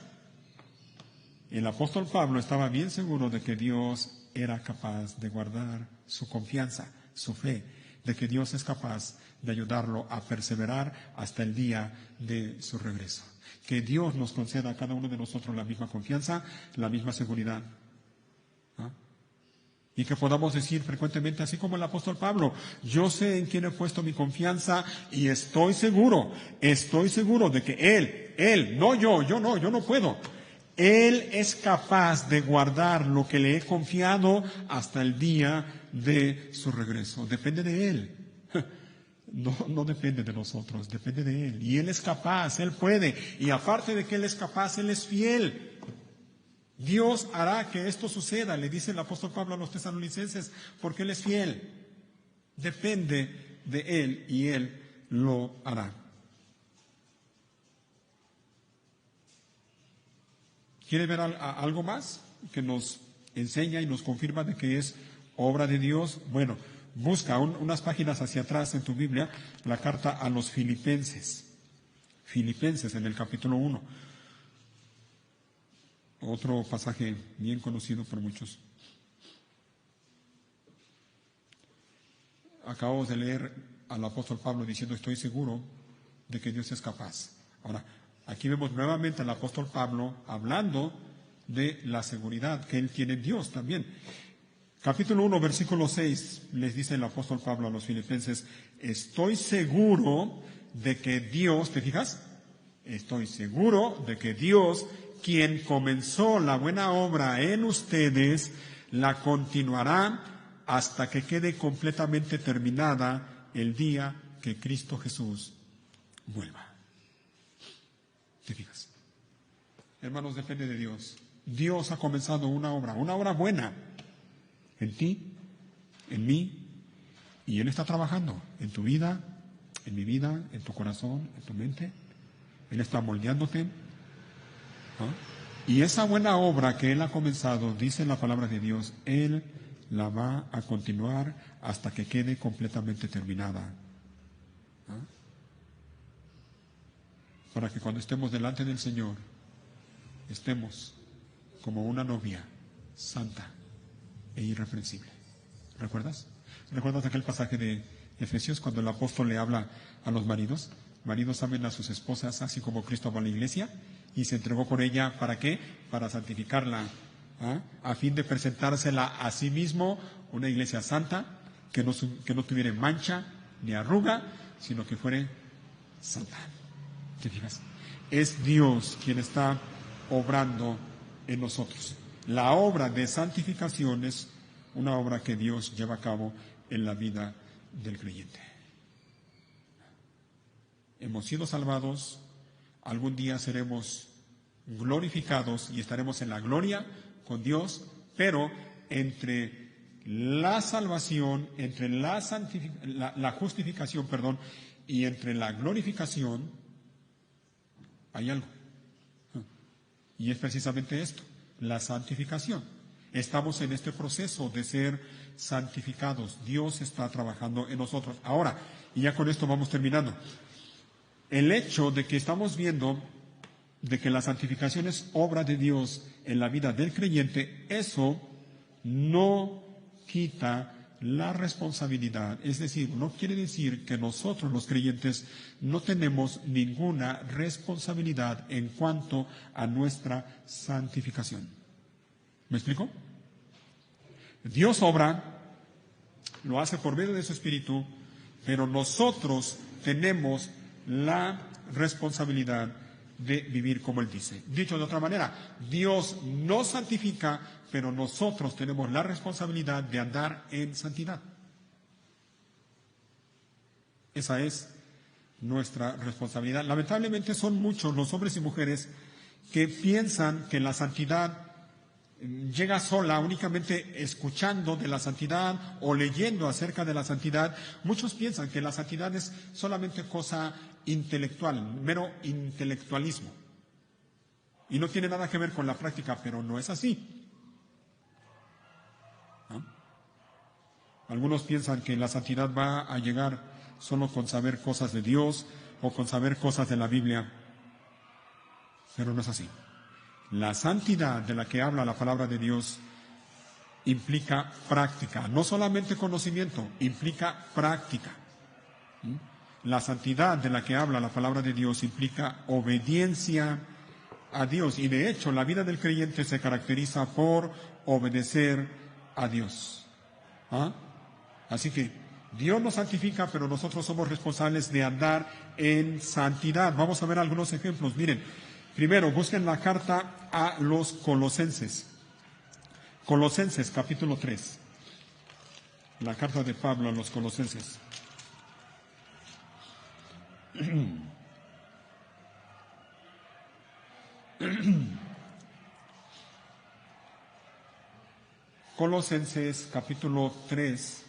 El apóstol Pablo estaba bien seguro de que Dios era capaz de guardar su confianza, su fe, de que Dios es capaz de ayudarlo a perseverar hasta el día de su regreso. Que Dios nos conceda a cada uno de nosotros la misma confianza, la misma seguridad. ¿Ah? Y que podamos decir frecuentemente, así como el apóstol Pablo, yo sé en quién he puesto mi confianza y estoy seguro de que Él, no yo no puedo. Él es capaz de guardar lo que le he confiado hasta el día de su regreso. Depende de Él. No depende de nosotros, depende de Él. Y Él es capaz, Él puede. Y aparte de que Él es capaz, Él es fiel. Dios hará que esto suceda, le dice el apóstol Pablo a los tesalonicenses, porque Él es fiel. Depende de Él y Él lo hará. ¿Quiere ver algo más que nos enseña y nos confirma de que es obra de Dios? Bueno, busca unas páginas hacia atrás en tu Biblia la carta a los Filipenses. Filipenses en el capítulo 1. Otro pasaje bien conocido por muchos. Acabamos de leer al apóstol Pablo diciendo, estoy seguro de que Dios es capaz. Ahora, aquí vemos nuevamente al apóstol Pablo hablando de la seguridad que él tiene en Dios también. Capítulo 1, versículo 6, les dice el apóstol Pablo a los filipenses, estoy seguro de que Dios, ¿te fijas? Estoy seguro de que Dios, quien comenzó la buena obra en ustedes, la continuará hasta que quede completamente terminada el día que Cristo Jesús vuelva. ¿Te fijas? Hermanos, depende de Dios. Dios ha comenzado una obra buena en ti, en mí, y Él está trabajando en tu vida, en mi vida, en tu corazón, en tu mente. Él está moldeándote. ¿Ah? Y esa buena obra que Él ha comenzado, dice la palabra de Dios, Él la va a continuar hasta que quede completamente terminada. ¿Ah? Para que cuando estemos delante del Señor, estemos como una novia santa e irreprensible. ¿Recuerdas? ¿Recuerdas aquel pasaje de Efesios cuando el apóstol le habla a los maridos? Maridos, amen a sus esposas así como Cristo amó a la iglesia y se entregó por ella, ¿para qué? Para santificarla, a fin de presentársela a sí mismo una iglesia santa, que no tuviera mancha ni arruga, sino que fuere santa. ¿Te fijas? Es Dios quien está obrando en nosotros. La obra de santificación es una obra que Dios lleva a cabo en la vida del creyente. Hemos sido salvados, algún día seremos glorificados y estaremos en la gloria con Dios, pero entre la salvación, entre la justificación, y entre la glorificación hay algo. Y es precisamente esto, la santificación. Estamos en este proceso de ser santificados. Dios está trabajando en nosotros. Ahora, y ya con esto vamos terminando. El hecho de que estamos viendo de que la santificación es obra de Dios en la vida del creyente, eso no quita la responsabilidad. Es decir, no quiere decir que nosotros los creyentes no tenemos ninguna responsabilidad en cuanto a nuestra santificación. ¿Me explico? Dios obra, lo hace por medio de su Espíritu, pero nosotros tenemos la responsabilidad de vivir como Él dice. Dicho de otra manera, Dios nos santifica, pero nosotros tenemos la responsabilidad de andar en santidad. Esa es nuestra responsabilidad. Lamentablemente son muchos los hombres y mujeres que piensan que la santidad llega sola únicamente escuchando de la santidad o leyendo acerca de la santidad. Muchos piensan que la santidad es solamente cosa intelectual, mero intelectualismo, y no tiene nada que ver con la práctica, pero no es así, ¿no? Algunos piensan que la santidad va a llegar solo con saber cosas de Dios o con saber cosas de la Biblia, pero no es así. La santidad de la que habla la palabra de Dios implica práctica, no solamente conocimiento, implica práctica. La santidad de la que habla la palabra de Dios implica obediencia a Dios, y de hecho la vida del creyente se caracteriza por obedecer a Dios. ¿Ah? Así que Dios nos santifica, pero nosotros somos responsables de andar en santidad. Vamos a ver algunos ejemplos. Miren, primero busquen la carta a los Colosenses. Colosenses capítulo 3. La carta de Pablo a los Colosenses. Colosenses capítulo 3.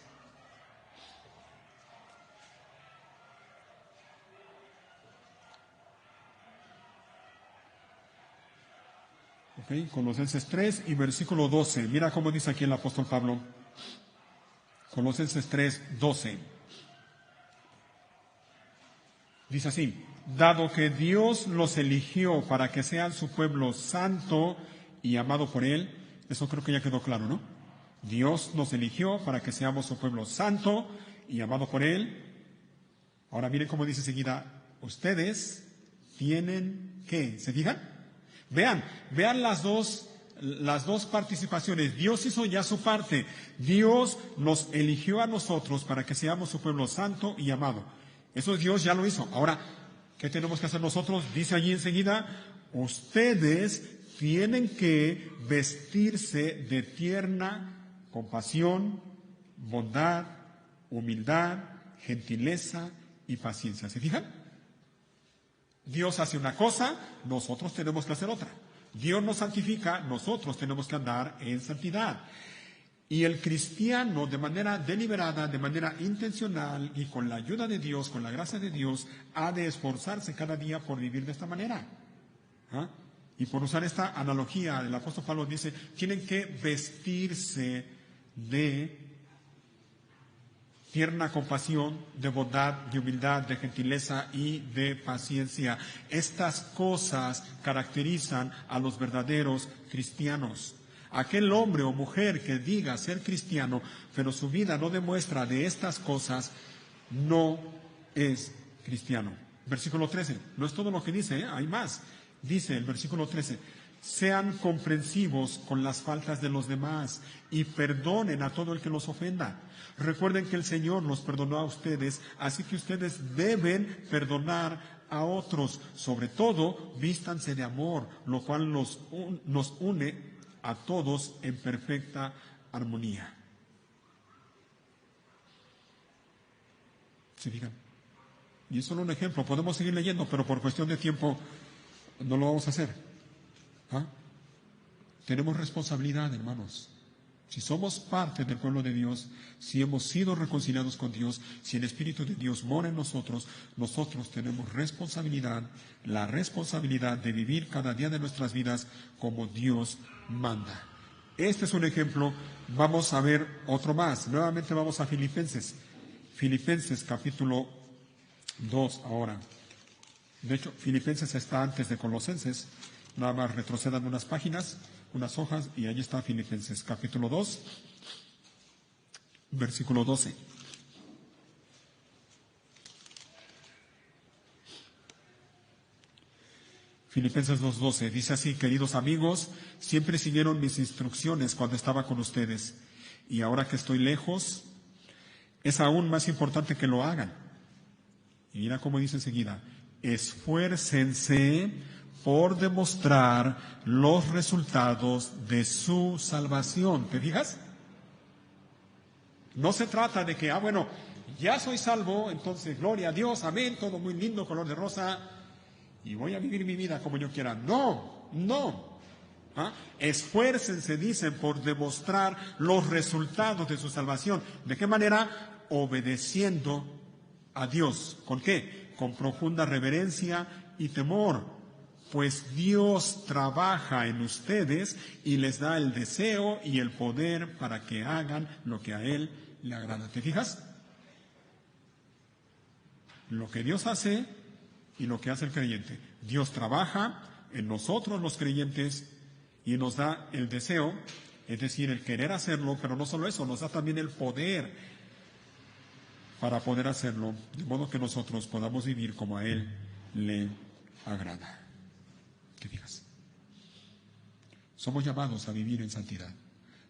Okay, Colosenses 3 y versículo 12. Mira cómo dice aquí el apóstol Pablo. Colosenses 3, 12. Dice así: dado que Dios los eligió para que sean su pueblo santo y amado por Él. Eso creo que ya quedó claro, ¿no? Dios nos eligió para que seamos su pueblo santo y amado por Él. Ahora miren cómo dice enseguida: ustedes tienen ¿qué? ¿Se fijan? Vean las dos participaciones. Dios hizo ya su parte. Dios nos eligió a nosotros para que seamos su pueblo santo y amado. Eso Dios ya lo hizo. Ahora, ¿qué tenemos que hacer nosotros? Dice allí enseguida: ustedes tienen que vestirse de tierna compasión, bondad, humildad, gentileza y paciencia. ¿Se fijan? Dios hace una cosa, nosotros tenemos que hacer otra. Dios nos santifica, nosotros tenemos que andar en santidad. Y el cristiano, de manera deliberada, de manera intencional y con la ayuda de Dios, con la gracia de Dios, ha de esforzarse cada día por vivir de esta manera. ¿Ah? Y por usar esta analogía, el apóstol Pablo dice: tienen que vestirse de tierna compasión, de bondad, de humildad, de gentileza y de paciencia. Estas cosas caracterizan a los verdaderos cristianos. Aquel hombre o mujer que diga ser cristiano, pero su vida no demuestra de estas cosas, no es cristiano. Versículo 13, no es todo lo que dice, hay más. Dice el versículo 13: sean comprensivos con las faltas de los demás y perdonen a todo el que los ofenda. Recuerden que el Señor los perdonó a ustedes, así que ustedes deben perdonar a otros. Sobre todo, vístanse de amor, lo cual nos une a todos en perfecta armonía. ¿Se fijan? Y es solo un ejemplo, podemos seguir leyendo, pero por cuestión de tiempo no lo vamos a hacer. ¿Ah? Tenemos responsabilidad, hermanos. Si somos parte del pueblo de Dios, si hemos sido reconciliados con Dios, si el Espíritu de Dios mora en nosotros, nosotros tenemos responsabilidad, la responsabilidad de vivir cada día de nuestras vidas como Dios manda. Este es un ejemplo. Vamos a ver otro más. Nuevamente vamos a Filipenses. Filipenses capítulo 2 ahora. De hecho, Filipenses está antes de Colosenses. Nada más retrocedan unas páginas, unas hojas, y allí está Filipenses capítulo 2, versículo 12. Filipenses 2:12 dice así: queridos amigos, siempre siguieron mis instrucciones cuando estaba con ustedes, y ahora que estoy lejos, es aún más importante que lo hagan. Y mira cómo dice enseguida, esfuércense por demostrar los resultados de su salvación. ¿Te fijas? No se trata de que, bueno, ya soy salvo, entonces gloria a Dios, amén, todo muy lindo, color de rosa, y voy a vivir mi vida como yo quiera. No, no. Esfuércense, dicen, por demostrar los resultados de su salvación. ¿De qué manera? Obedeciendo a Dios. ¿Con qué? Con profunda reverencia y temor. Pues Dios trabaja en ustedes y les da el deseo y el poder para que hagan lo que a Él le agrada. ¿Te fijas? Lo que Dios hace y lo que hace el creyente. Dios trabaja en nosotros los creyentes y nos da el deseo, es decir, el querer hacerlo, pero no solo eso, nos da también el poder para poder hacerlo, de modo que nosotros podamos vivir como a Él le agrada. ¿Qué digas? Somos llamados a vivir en santidad,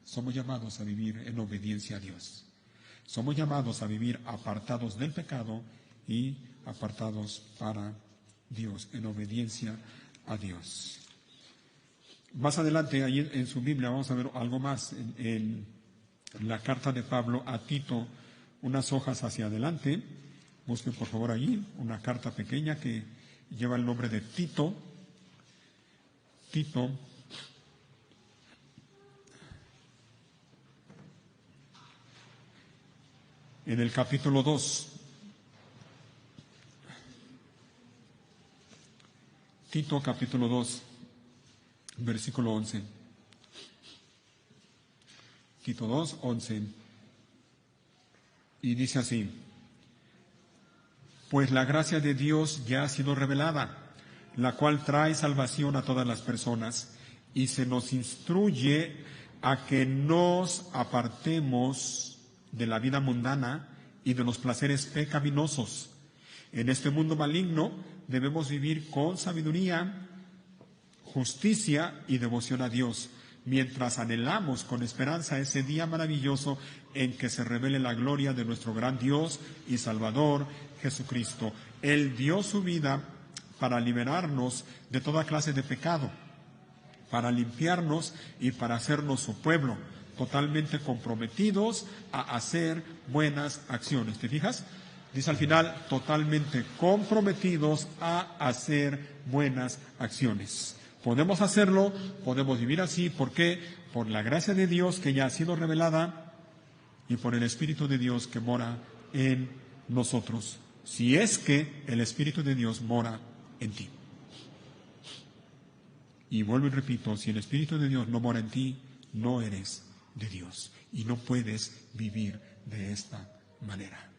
somos llamados a vivir en obediencia a Dios, somos llamados a vivir apartados del pecado y apartados para Dios, en obediencia a Dios. Más adelante, ahí en su Biblia, vamos a ver algo más en la carta de Pablo a Tito, unas hojas hacia adelante. Busquen por favor ahí una carta pequeña que lleva el nombre de Tito. Tito, en el capítulo 2. Tito, capítulo 2. Versículo 11. Tito 2, 11. Y dice así: pues la gracia de Dios ya ha sido revelada, la cual trae salvación a todas las personas, y se nos instruye a que nos apartemos de la vida mundana y de los placeres pecaminosos. En este mundo maligno debemos vivir con sabiduría, justicia y devoción a Dios, mientras anhelamos con esperanza ese día maravilloso en que se revele la gloria de nuestro gran Dios y Salvador, Jesucristo. Él dio su vida para liberarnos de toda clase de pecado, para limpiarnos y para hacernos su pueblo, totalmente comprometidos a hacer buenas acciones. ¿Te fijas? Dice al final, totalmente comprometidos a hacer buenas acciones. Podemos hacerlo, podemos vivir así. ¿Por qué? Por la gracia de Dios que ya ha sido revelada y por el Espíritu de Dios que mora en nosotros. Si es que el Espíritu de Dios mora en ti. Y vuelvo y repito, si el Espíritu de Dios no mora en ti, no eres de Dios. Y no puedes vivir de esta manera.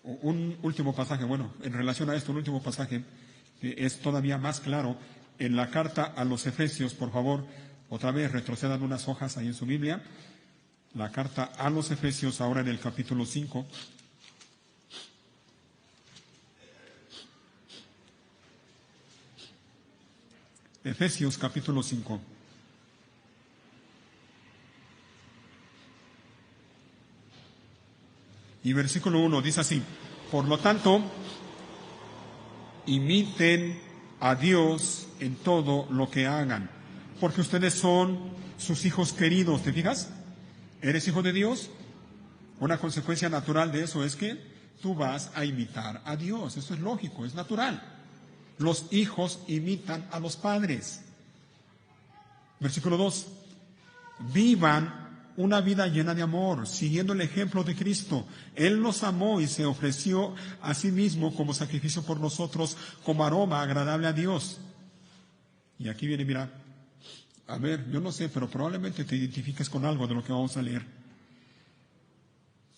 Un último pasaje, en relación a esto, un último pasaje que es todavía más claro en la carta a los Efesios. Por favor, otra vez retrocedan unas hojas ahí en su Biblia. La carta a los Efesios, ahora en el capítulo 5. Efesios capítulo 5. Y versículo 1 dice así: por lo tanto, imiten a Dios en todo lo que hagan, porque ustedes son sus hijos queridos. ¿Te fijas? ¿Eres hijo de Dios? Una consecuencia natural de eso es que tú vas a imitar a Dios. Eso es lógico, es natural. Los hijos imitan a los padres. Versículo 2. Vivan una vida llena de amor, siguiendo el ejemplo de Cristo. Él nos amó y se ofreció a sí mismo como sacrificio por nosotros, como aroma agradable a Dios. Y aquí viene, mira, a ver, yo no sé, pero probablemente te identifiques con algo de lo que vamos a leer.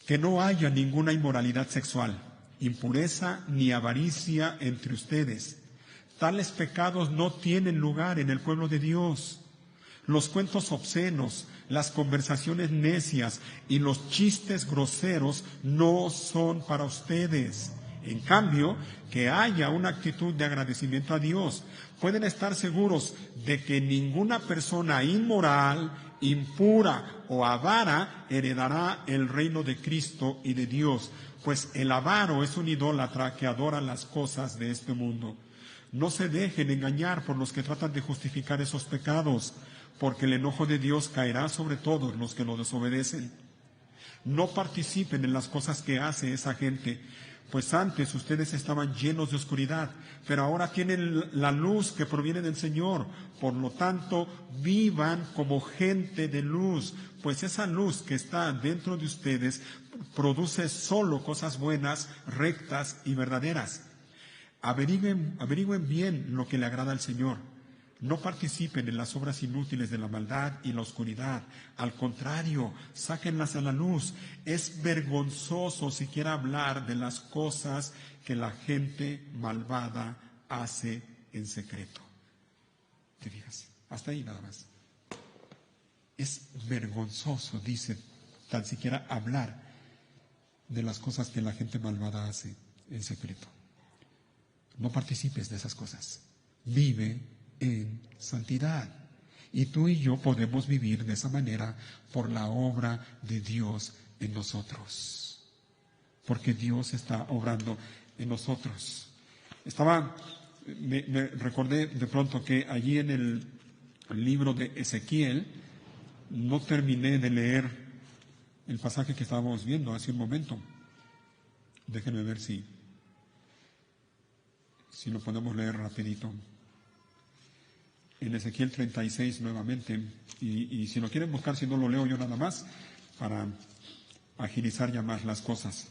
Que no haya ninguna inmoralidad sexual, impureza ni avaricia entre ustedes. Tales pecados no tienen lugar en el pueblo de Dios. Los cuentos obscenos, las conversaciones necias y los chistes groseros no son para ustedes. En cambio, que haya una actitud de agradecimiento a Dios. Pueden estar seguros de que ninguna persona inmoral, impura o avara heredará el reino de Cristo y de Dios, pues el avaro es un idólatra que adora las cosas de este mundo. No se dejen engañar por los que tratan de justificar esos pecados, porque el enojo de Dios caerá sobre todos los que lo desobedecen. No participen en las cosas que hace esa gente, pues antes ustedes estaban llenos de oscuridad, pero ahora tienen la luz que proviene del Señor. Por lo tanto, vivan como gente de luz, pues esa luz que está dentro de ustedes produce solo cosas buenas, rectas y verdaderas. Averigüen bien lo que le agrada al Señor. No participen en las obras inútiles de la maldad y la oscuridad. Al contrario, sáquenlas a la luz. Es vergonzoso siquiera hablar de las cosas que la gente malvada hace en secreto. ¿Te fijas? Hasta ahí nada más. Es vergonzoso, dice, tan siquiera hablar de las cosas que la gente malvada hace en secreto. No participes de esas cosas. Vive en santidad. Y tú y yo podemos vivir de esa manera por la obra de Dios en nosotros. Porque Dios está obrando en nosotros. Me recordé de pronto que allí en el libro de Ezequiel no terminé de leer el pasaje que estábamos viendo hace un momento. Déjenme ver si lo podemos leer rapidito. En Ezequiel 36 nuevamente, y si lo quieren buscar, si no lo leo yo nada más, para agilizar ya más las cosas.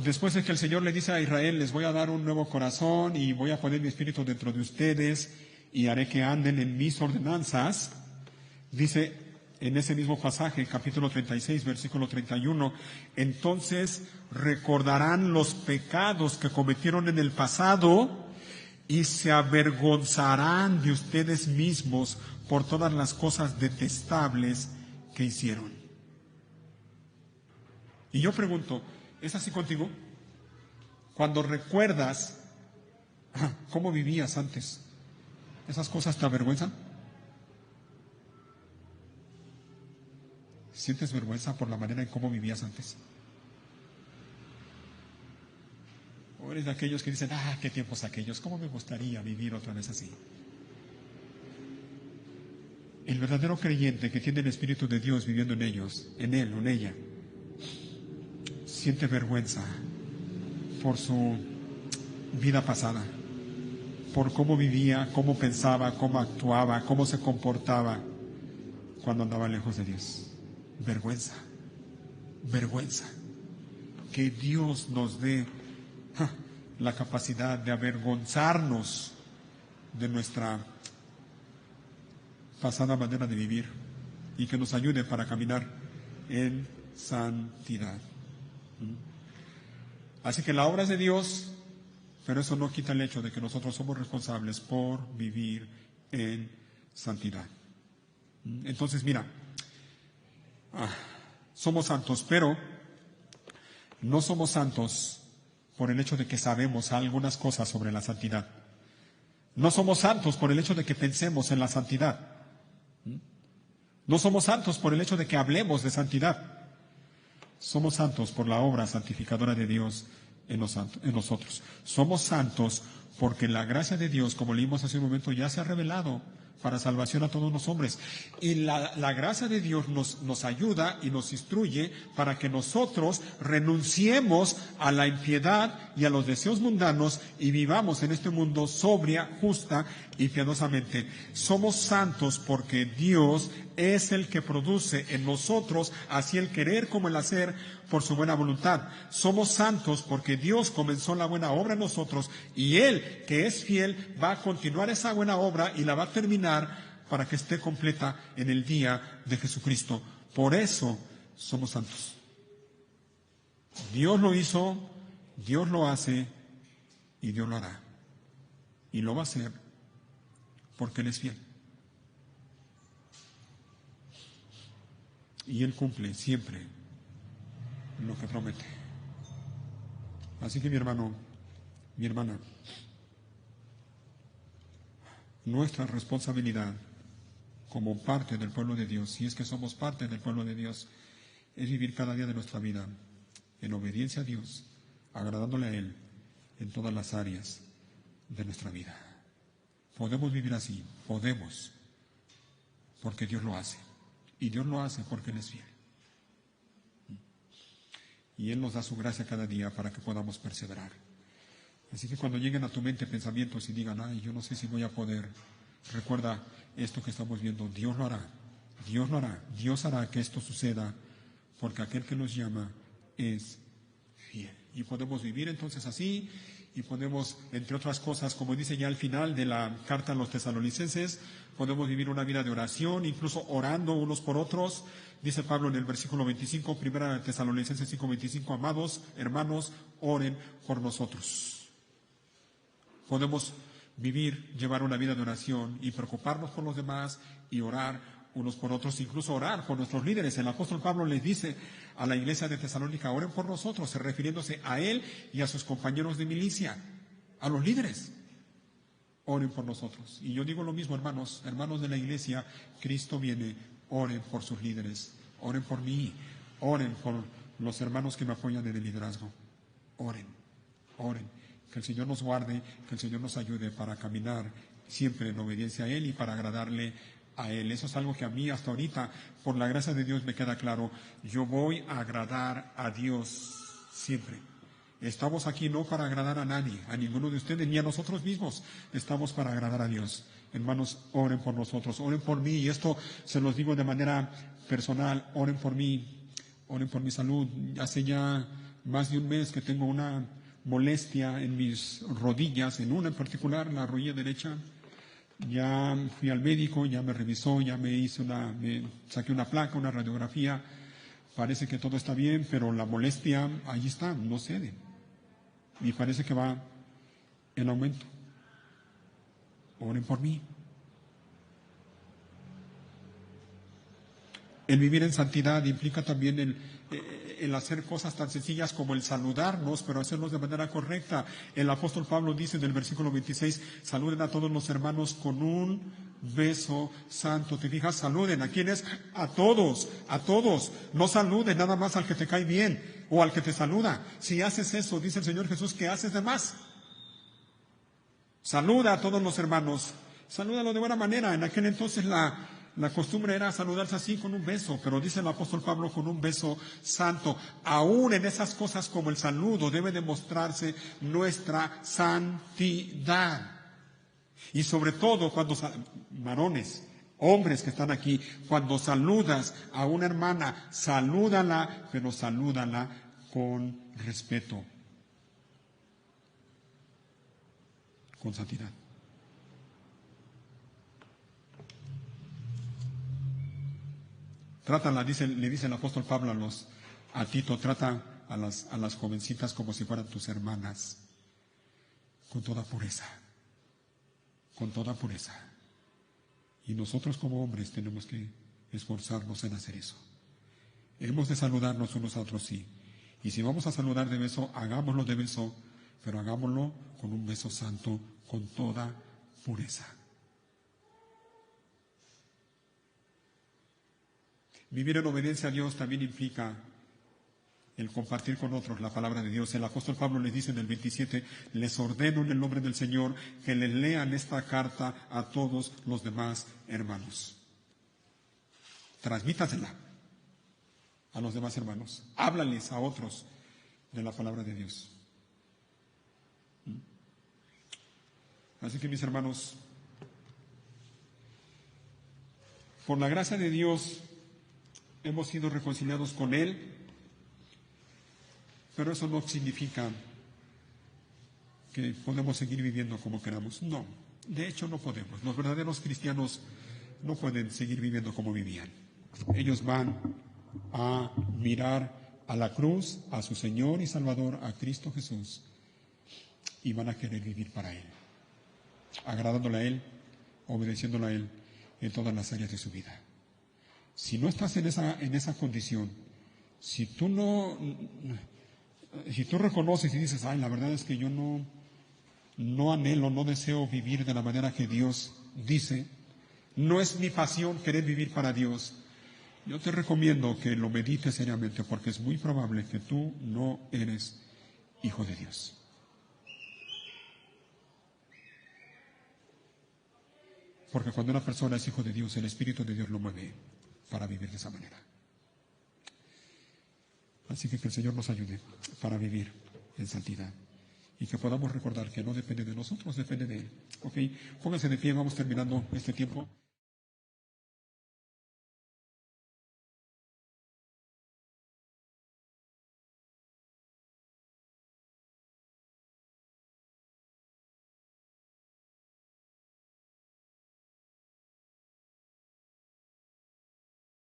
Después de que el Señor le dice a Israel, les voy a dar un nuevo corazón y voy a poner mi espíritu dentro de ustedes y haré que anden en mis ordenanzas, dice en ese mismo pasaje, capítulo 36, versículo 31, entonces recordarán los pecados que cometieron en el pasado y se avergonzarán de ustedes mismos por todas las cosas detestables que hicieron. Y yo pregunto, ¿es así contigo? Cuando recuerdas cómo vivías antes, ¿esas cosas te avergüenzan? ¿Sientes vergüenza por la manera en cómo vivías antes? ¿O eres de aquellos que dicen, qué tiempos aquellos, cómo me gustaría vivir otra vez así? El verdadero creyente que tiene el Espíritu de Dios viviendo en ellos, en él o en ella, siente vergüenza por su vida pasada, por cómo vivía, cómo pensaba, cómo actuaba, cómo se comportaba cuando andaba lejos de Dios. Vergüenza, vergüenza. Que Dios nos dé la capacidad de avergonzarnos de nuestra pasada manera de vivir y que nos ayude para caminar en santidad. Así que la obra es de Dios, pero eso no quita el hecho de que nosotros somos responsables por vivir en santidad. Entonces, mira, somos santos, pero no somos santos por el hecho de que sabemos algunas cosas sobre la santidad. No somos santos por el hecho de que pensemos en la santidad. No somos santos por el hecho de que hablemos de santidad. Somos santos por la obra santificadora de Dios en nosotros. Somos santos porque la gracia de Dios, como leímos hace un momento, ya se ha revelado para salvación a todos los hombres. Y la gracia de Dios nos ayuda y nos instruye para que nosotros renunciemos a la impiedad y a los deseos mundanos y vivamos en este mundo sobria, justa y piadosamente. Somos santos porque Dios es el que produce en nosotros así el querer como el hacer por su buena voluntad. Somos santos porque Dios comenzó la buena obra en nosotros y Él, que es fiel, va a continuar esa buena obra y la va a terminar para que esté completa en el día de Jesucristo. Por eso somos santos. Dios lo hizo, Dios lo hace y Dios lo hará. Y lo va a hacer porque Él es fiel. Y Él cumple siempre lo que promete. Así que mi hermano, mi hermana, nuestra responsabilidad como parte del pueblo de Dios, si es que somos parte del pueblo de Dios, es vivir cada día de nuestra vida en obediencia a Dios, agradándole a Él en todas las áreas de nuestra vida. Podemos vivir así, podemos, porque Dios lo hace. Y Dios lo hace porque Él es fiel. Y Él nos da su gracia cada día para que podamos perseverar. Así que cuando lleguen a tu mente pensamientos y digan, ay, yo no sé si voy a poder, recuerda esto que estamos viendo, Dios lo hará, Dios lo hará, Dios hará que esto suceda, porque aquel que nos llama es fiel. Y podemos vivir entonces así, y podemos, entre otras cosas, como dice ya al final de la carta a los tesalonicenses, podemos vivir una vida de oración, incluso orando unos por otros. Dice Pablo en el versículo 25, primera Tesalonicenses 5:25, amados hermanos, oren por nosotros. Podemos vivir, llevar una vida de oración y preocuparnos por los demás y orar unos por otros, incluso orar por nuestros líderes. El apóstol Pablo les dice a la iglesia de Tesalónica, oren por nosotros, refiriéndose a él y a sus compañeros de milicia, a los líderes. Oren por nosotros. Y yo digo lo mismo, hermanos, hermanos de la iglesia, Cristo viene, oren por sus líderes, oren por mí, oren por los hermanos que me apoyan en el liderazgo. Oren, oren. Que el Señor nos guarde, que el Señor nos ayude para caminar siempre en obediencia a Él y para agradarle a Él. Eso es algo que a mí hasta ahorita, por la gracia de Dios, me queda claro. Yo voy a agradar a Dios siempre. Estamos aquí no para agradar a nadie, a ninguno de ustedes, ni a nosotros mismos. Estamos para agradar a Dios. Hermanos, oren por nosotros, oren por mí. Y esto se los digo de manera personal, oren por mí, oren por mi salud. Hace ya más de un mes que tengo una molestia en mis rodillas, en una en particular, la rodilla derecha. Ya fui al médico, ya me revisó, ya me saqué una placa, una radiografía. Parece que todo está bien, pero la molestia allí está, no cede. Y parece que va en aumento. Oren por mí. El vivir en santidad implica también el hacer cosas tan sencillas como el saludarnos, pero hacerlos de manera correcta. El apóstol Pablo dice en el versículo 26, saluden a todos los hermanos con un beso santo. ¿Te fijas? Saluden. ¿A quiénes? A todos, a todos. No saluden nada más al que te cae bien o al que te saluda. Si haces eso, dice el Señor Jesús, ¿qué haces de más? Saluda a todos los hermanos. Salúdalo de buena manera. En aquel entonces la costumbre era saludarse así con un beso, pero dice el apóstol Pablo con un beso santo. Aún en esas cosas como el saludo debe demostrarse nuestra santidad. Y sobre todo cuando, varones, hombres que están aquí, cuando saludas a una hermana, salúdala, pero salúdala con respeto, con santidad. Trátala, le dice el apóstol Pablo a Tito, trata a las jovencitas como si fueran tus hermanas, con toda pureza, con toda pureza. Y nosotros como hombres tenemos que esforzarnos en hacer eso. Hemos de saludarnos unos a otros, sí. Y si vamos a saludar de beso, hagámoslo de beso, pero hagámoslo con un beso santo, con toda pureza. Vivir en obediencia a Dios también implica el compartir con otros la palabra de Dios. El apóstol Pablo les dice en el 27, les ordeno en el nombre del Señor que les lean esta carta a todos los demás hermanos. Transmítasela a los demás hermanos. Háblales a otros de la palabra de Dios. Así que mis hermanos, por la gracia de Dios, hemos sido reconciliados con Él, pero eso no significa que podemos seguir viviendo como queramos. No, de hecho no podemos. Los verdaderos cristianos no pueden seguir viviendo como vivían. Ellos van a mirar a la cruz, a su Señor y Salvador, a Cristo Jesús, y van a querer vivir para Él, agradándole a Él, obedeciéndole a Él en todas las áreas de su vida. Si no estás en esa condición, si tú no Si tú reconoces y dices, ay, la verdad es que yo no anhelo, no deseo vivir de la manera que Dios dice, no es mi pasión querer vivir para Dios, yo te recomiendo que lo medites seriamente, porque es muy probable que tú no eres hijo de Dios. Porque cuando una persona es hijo de Dios, el Espíritu de Dios lo mueve para vivir de esa manera. Así que el Señor nos ayude para vivir en santidad. Y que podamos recordar que no depende de nosotros, depende de Él. Ok, pónganse de pie, vamos terminando este tiempo.